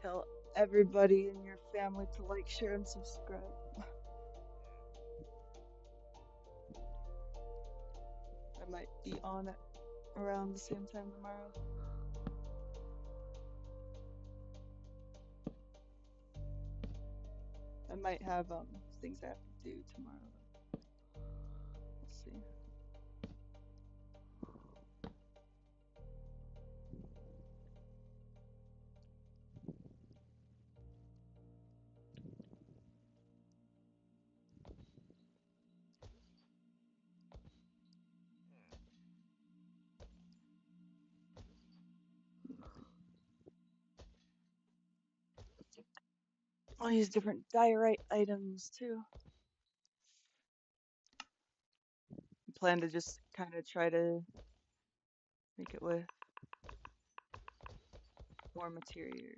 Tell everybody in your family to like, share, and subscribe. I might be on it around the same time tomorrow. I might have things I have to do tomorrow. We'll see. I'll use different diorite items too. I plan to just kind of try to make it with more materials.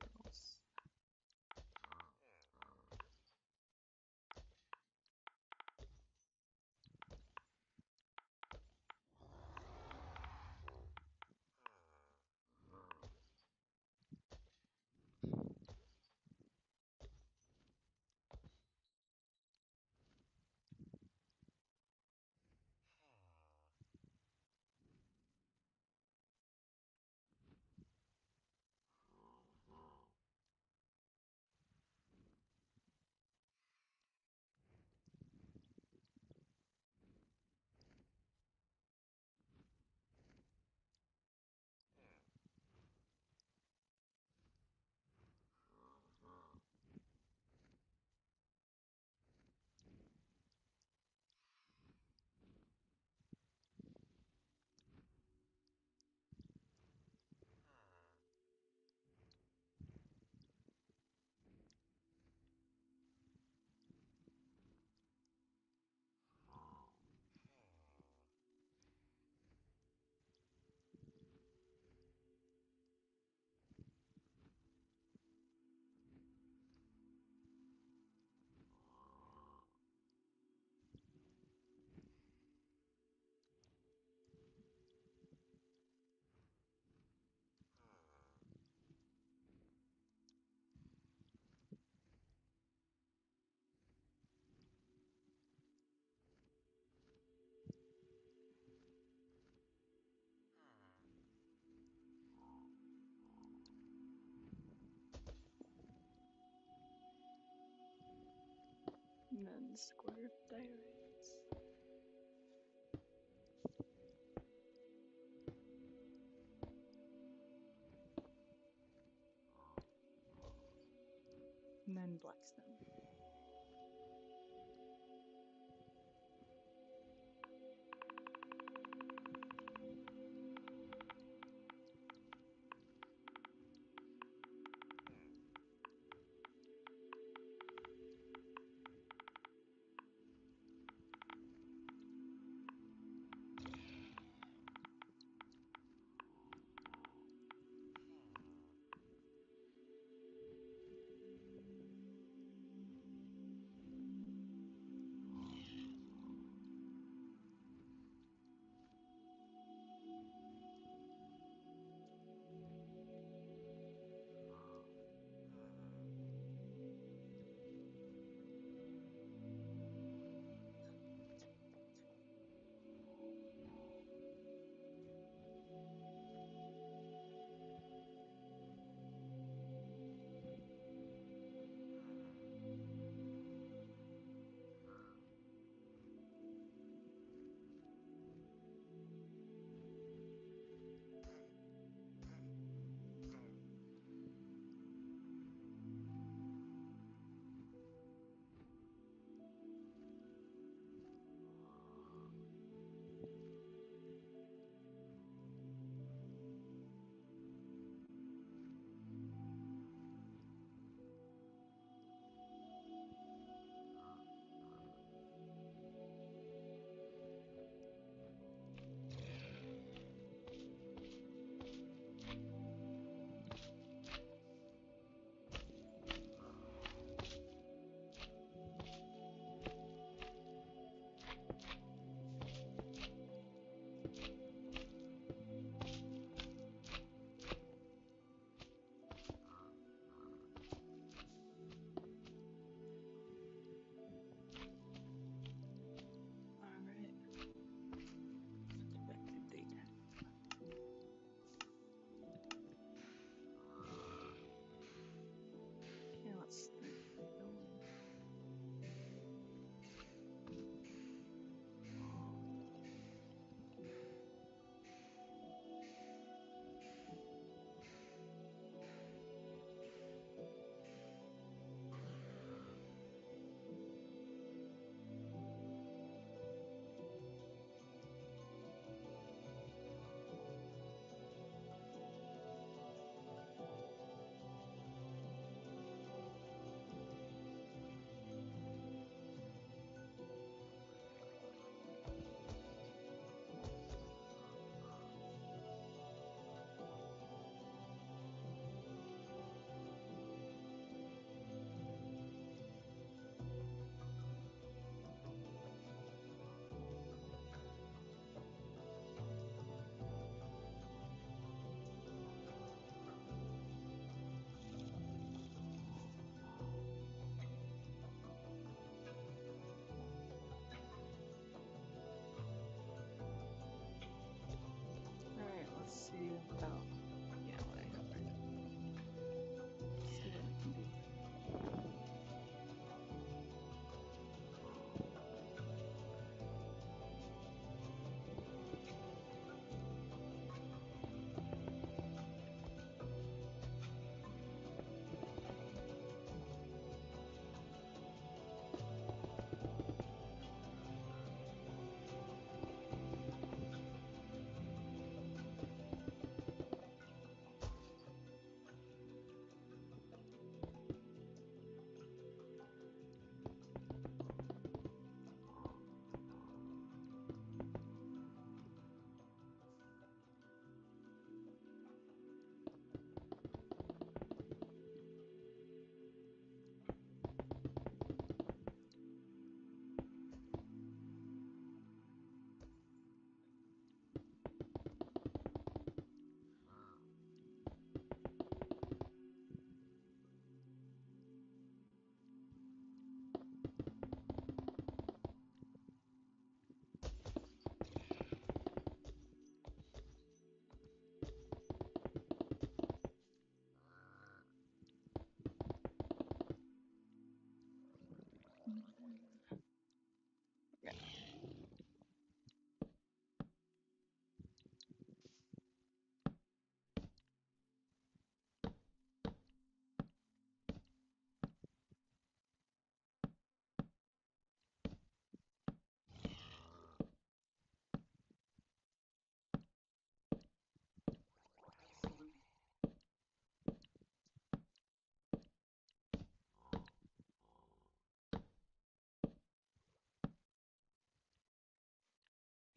And then square diorites. And then blackstone.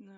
No.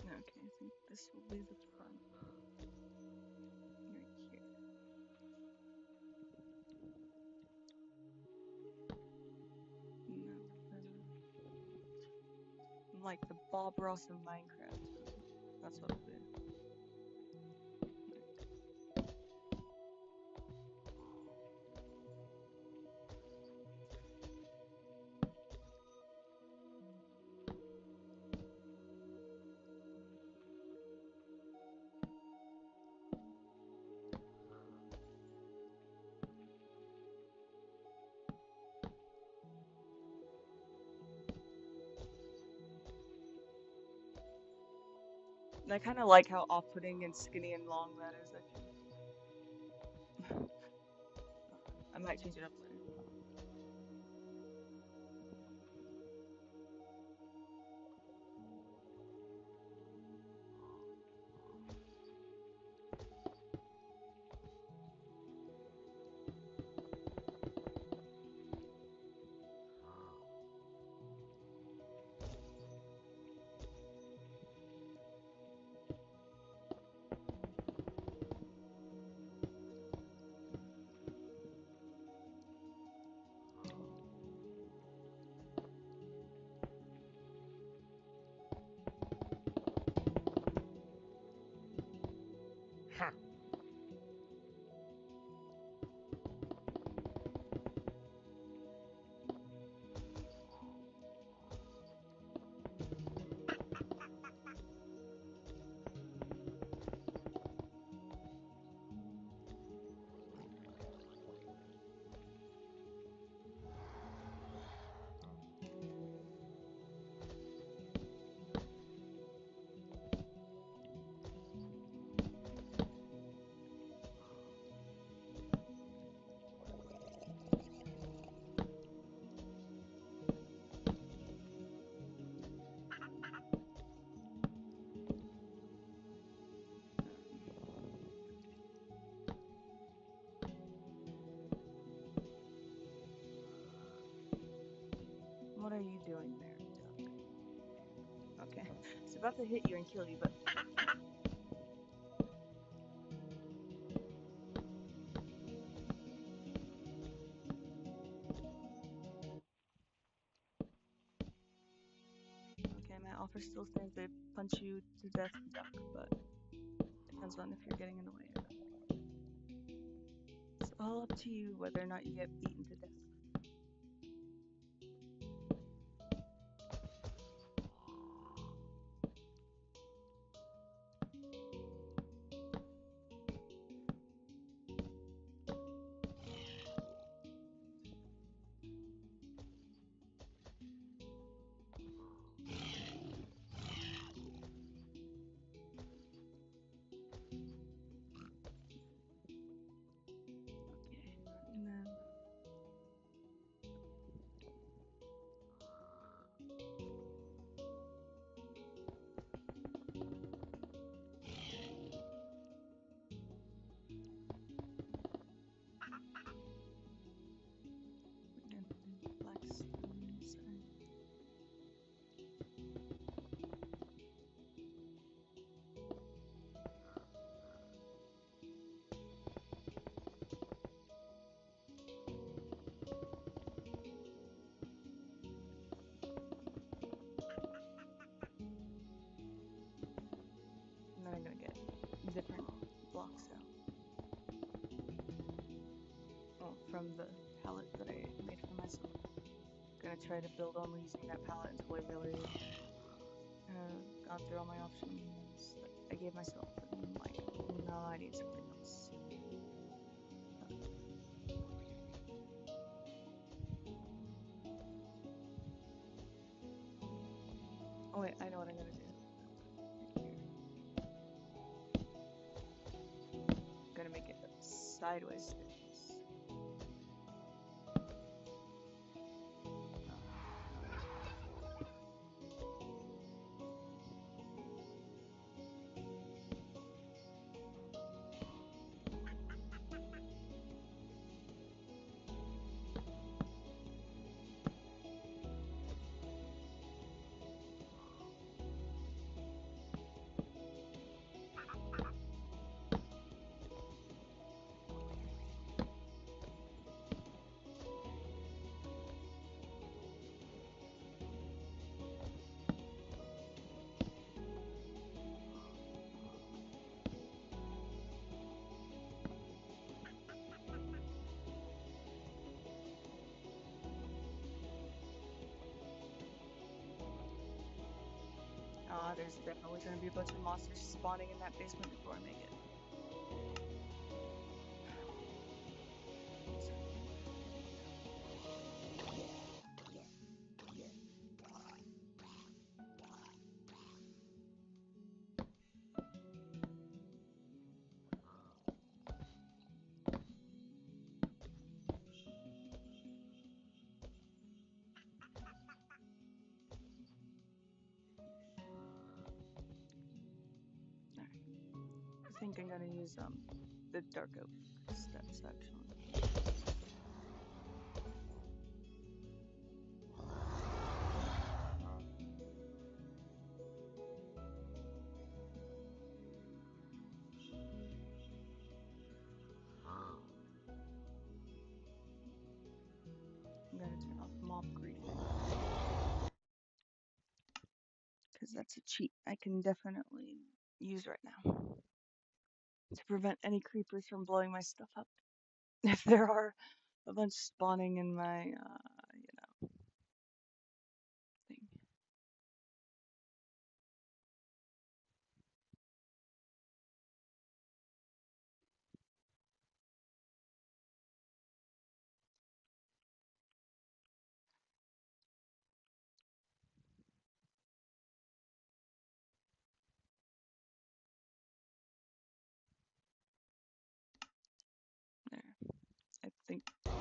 Okay, I think this will be the front. Right here. No, I'm like the Bob Ross of Minecraft. That's what it'll be. And I kind of like how off-putting and skinny and long that is, actually. I might change it up later. Huh. What are you doing there, duck? Okay, it's about to hit you and kill you, but okay, my offer still stands. They punch you to death, duck, but depends on if you're getting in the way or not. It's all up to you whether or not you get beaten to death. from the palette that I made for myself. Gonna try to build only using that palette until I really gone through all my options that I gave myself, and I'm like, no, I need something else. Oh wait, I know what I'm gonna do. I'm gonna make it sideways stairs. There's definitely gonna be a bunch of monsters spawning in that basement before I make it. I think I'm gonna use the dark oak steps actually. I'm gonna turn off mob griefing, because that's a cheat I can definitely use right now to prevent any creepers from blowing my stuff up. If there are a bunch spawning in my, thing. There.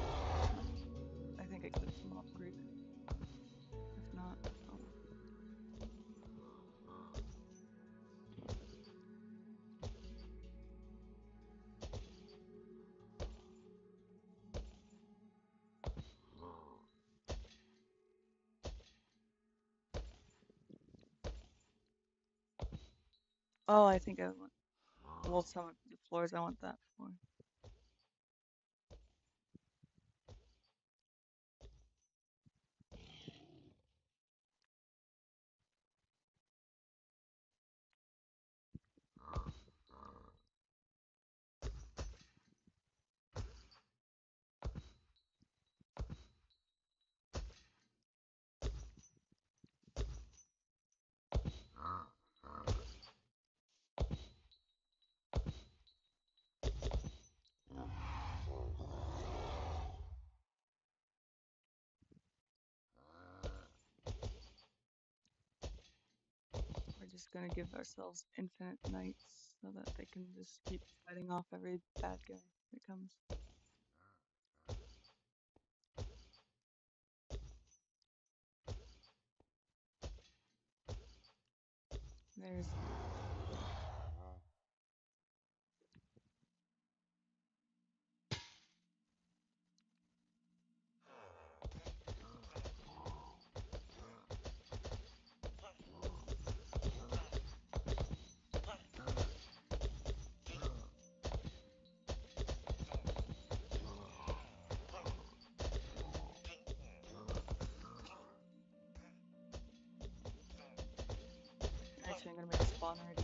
I think I clicked some mob griefing. If not, oh. Oh, I think I want, well, some of the floors I want that for. We're just gonna give ourselves infinite nights so that they can just keep fighting off every bad guy that comes. There's actually I'm gonna make a spawn already.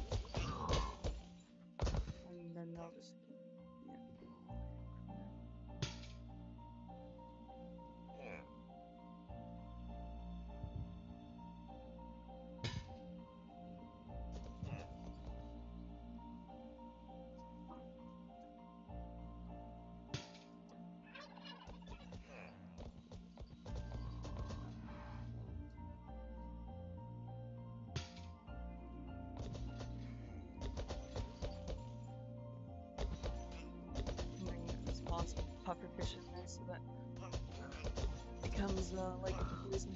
And then they'll just, yeah. fish in there so that it becomes like poison.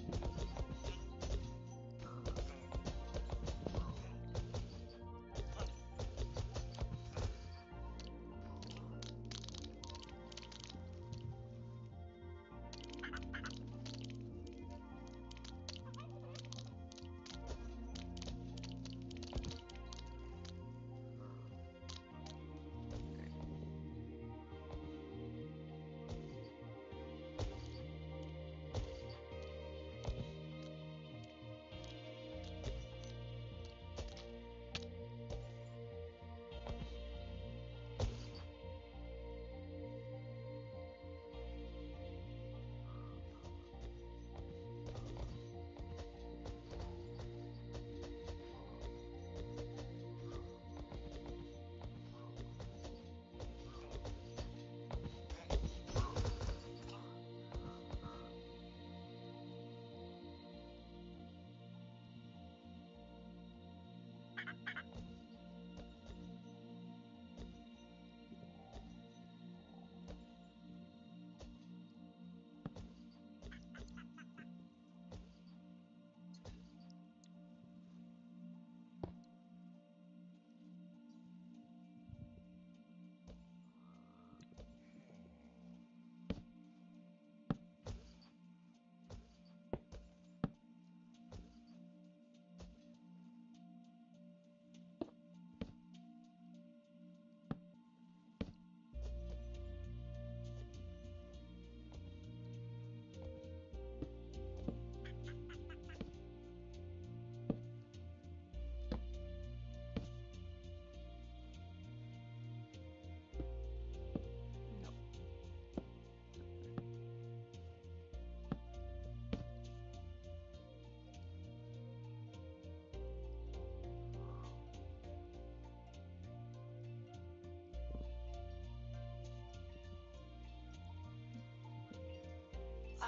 Wow.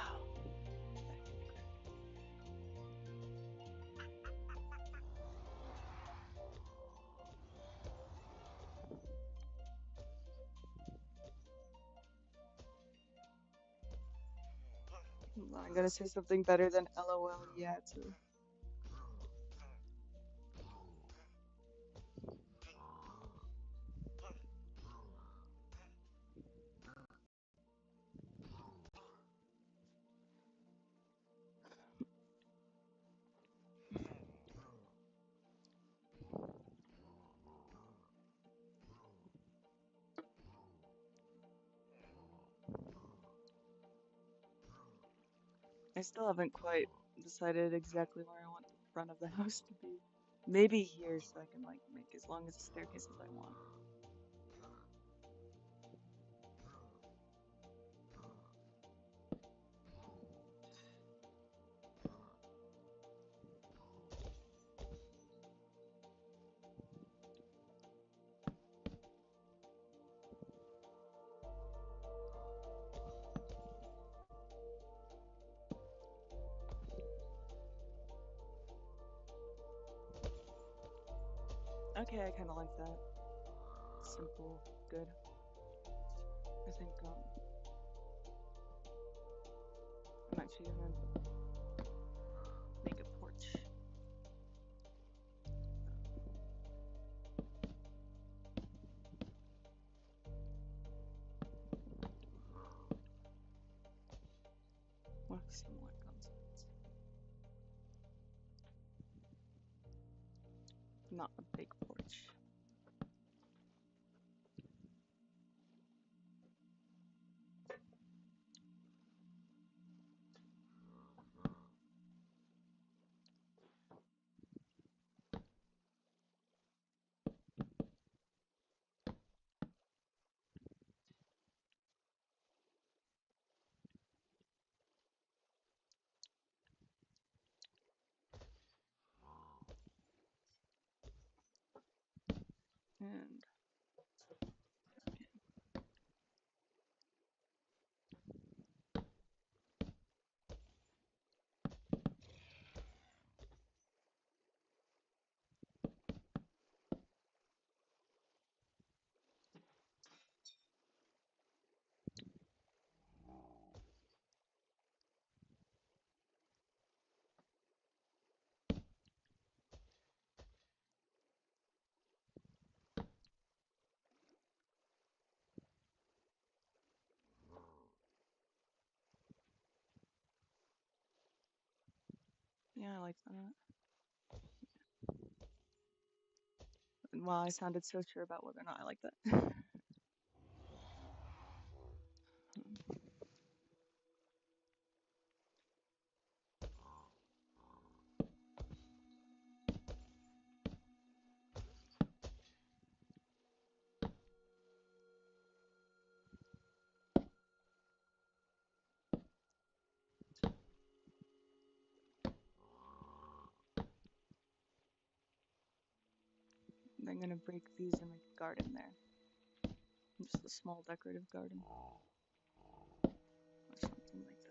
I'm gonna say something better than LOL, yeah, too. I still haven't quite decided exactly where I want the front of the house to be. Maybe here so I can like make as long as a staircase as I want. Okay, I kind of like that. Simple, good. I think I'm actually gonna make a porch. Work some more concepts. Not a big porch. Yeah, I like that. And wow, I sounded so sure about whether or not I like that. I'm gonna break these and make a garden there. Just a small decorative garden. Or something like that.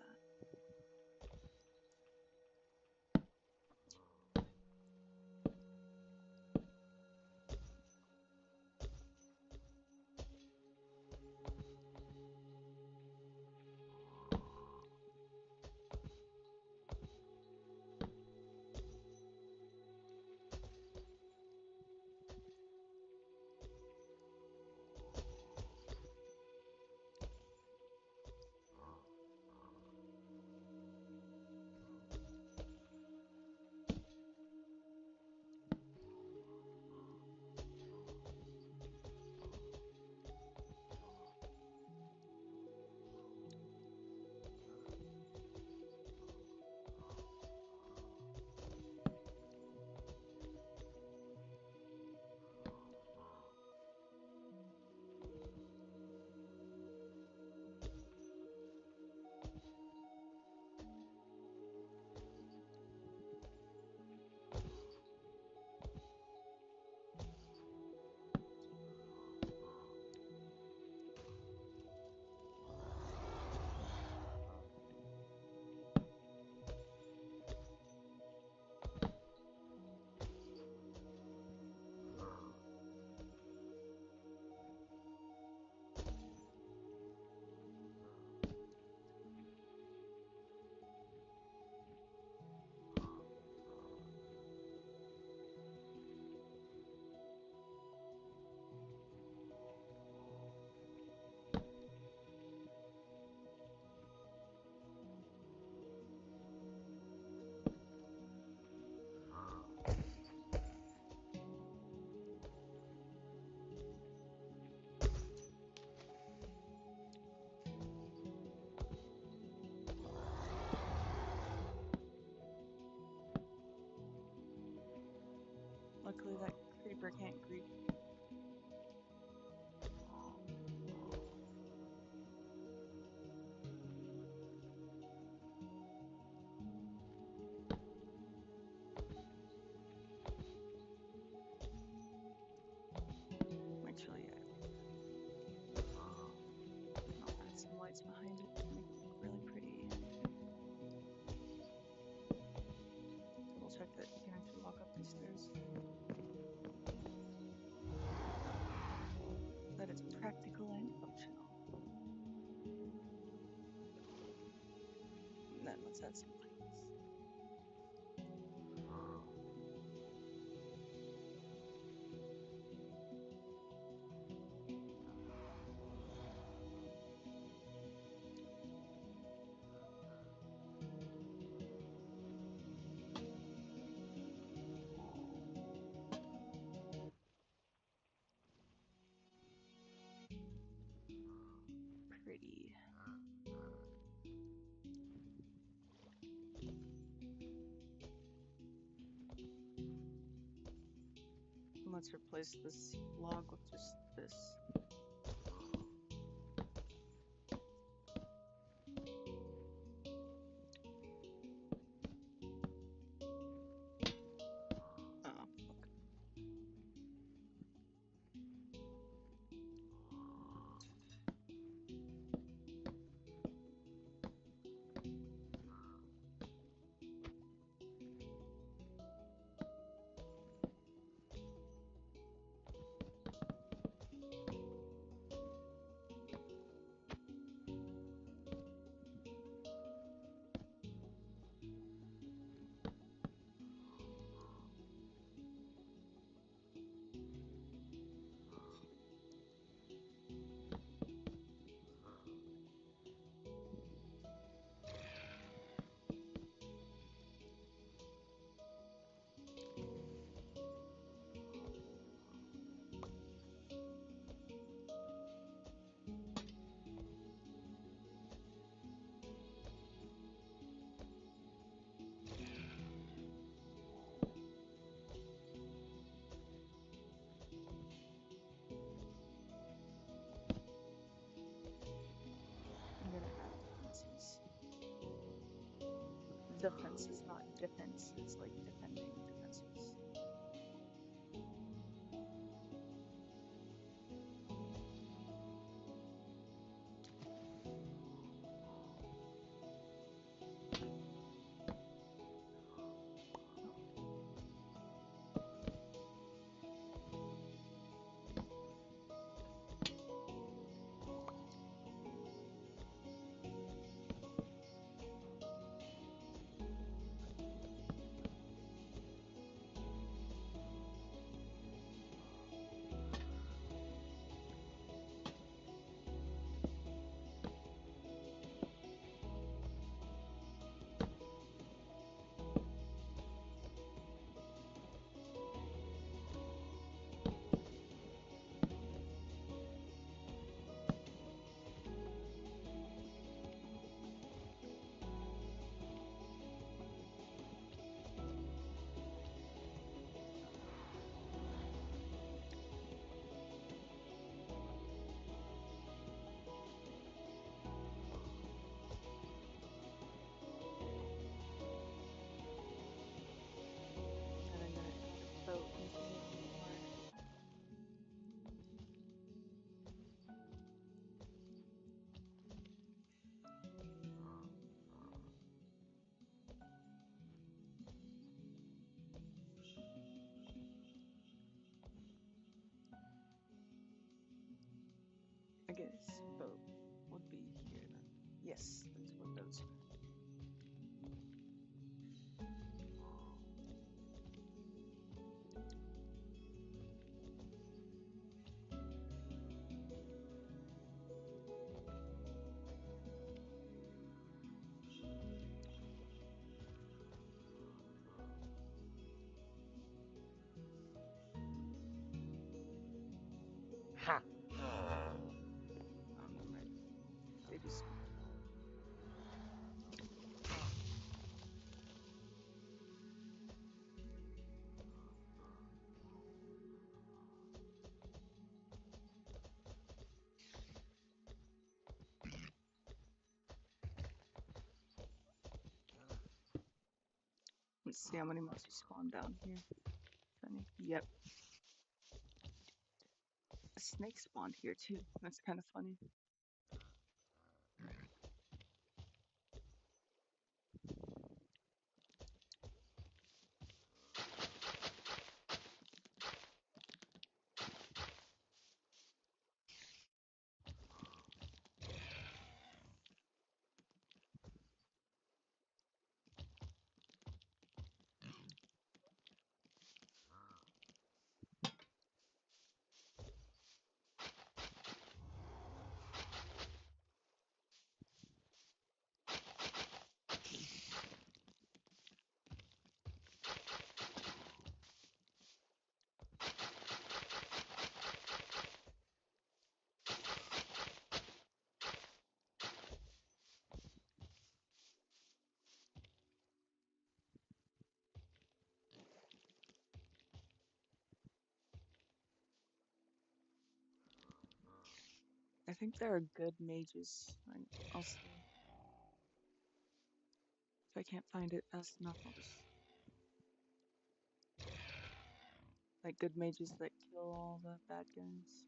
Luckily that creeper can't creep. Actually, I'll add some lights behind it to make it look really pretty. Double check that you can actually walk up these stairs. That it's practical and functional. And then let's add some lights. Pretty. And let's replace this log with just this. Oh, fuck. defenses, not defenses, like defending defenses. And I'm gonna add a boat into it more. I guess boat would be here then. Yes, that's what those are. Ha! Oh, never mind. They just spawned. Let's see how many monsters spawn down here. Funny. Yep. A snake spawned here too. That's kind of funny. I think there are good mages. I'll see. If I can't find it fast enough, I'll just like good mages that kill all the bad guys.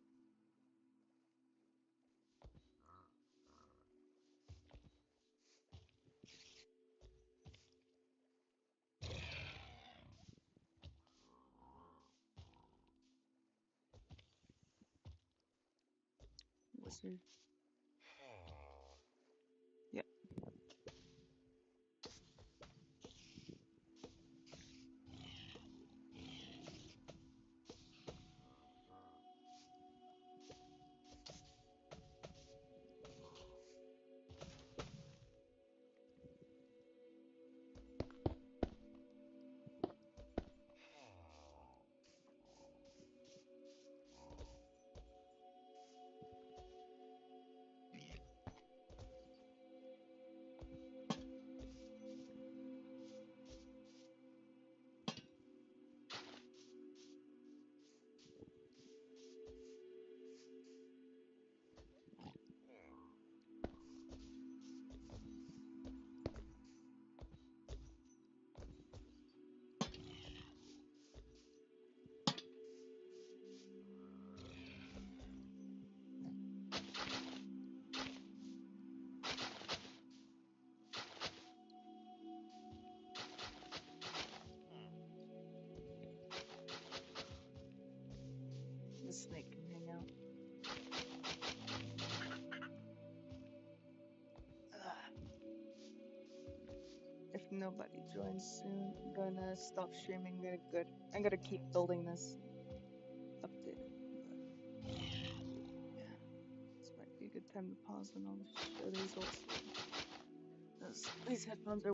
Wizard. Yep. nobody joins soon, I'm gonna stop streaming. I'm gonna keep building this update. But yeah, this might be a good time to pause, and I'll just show the results. These headphones are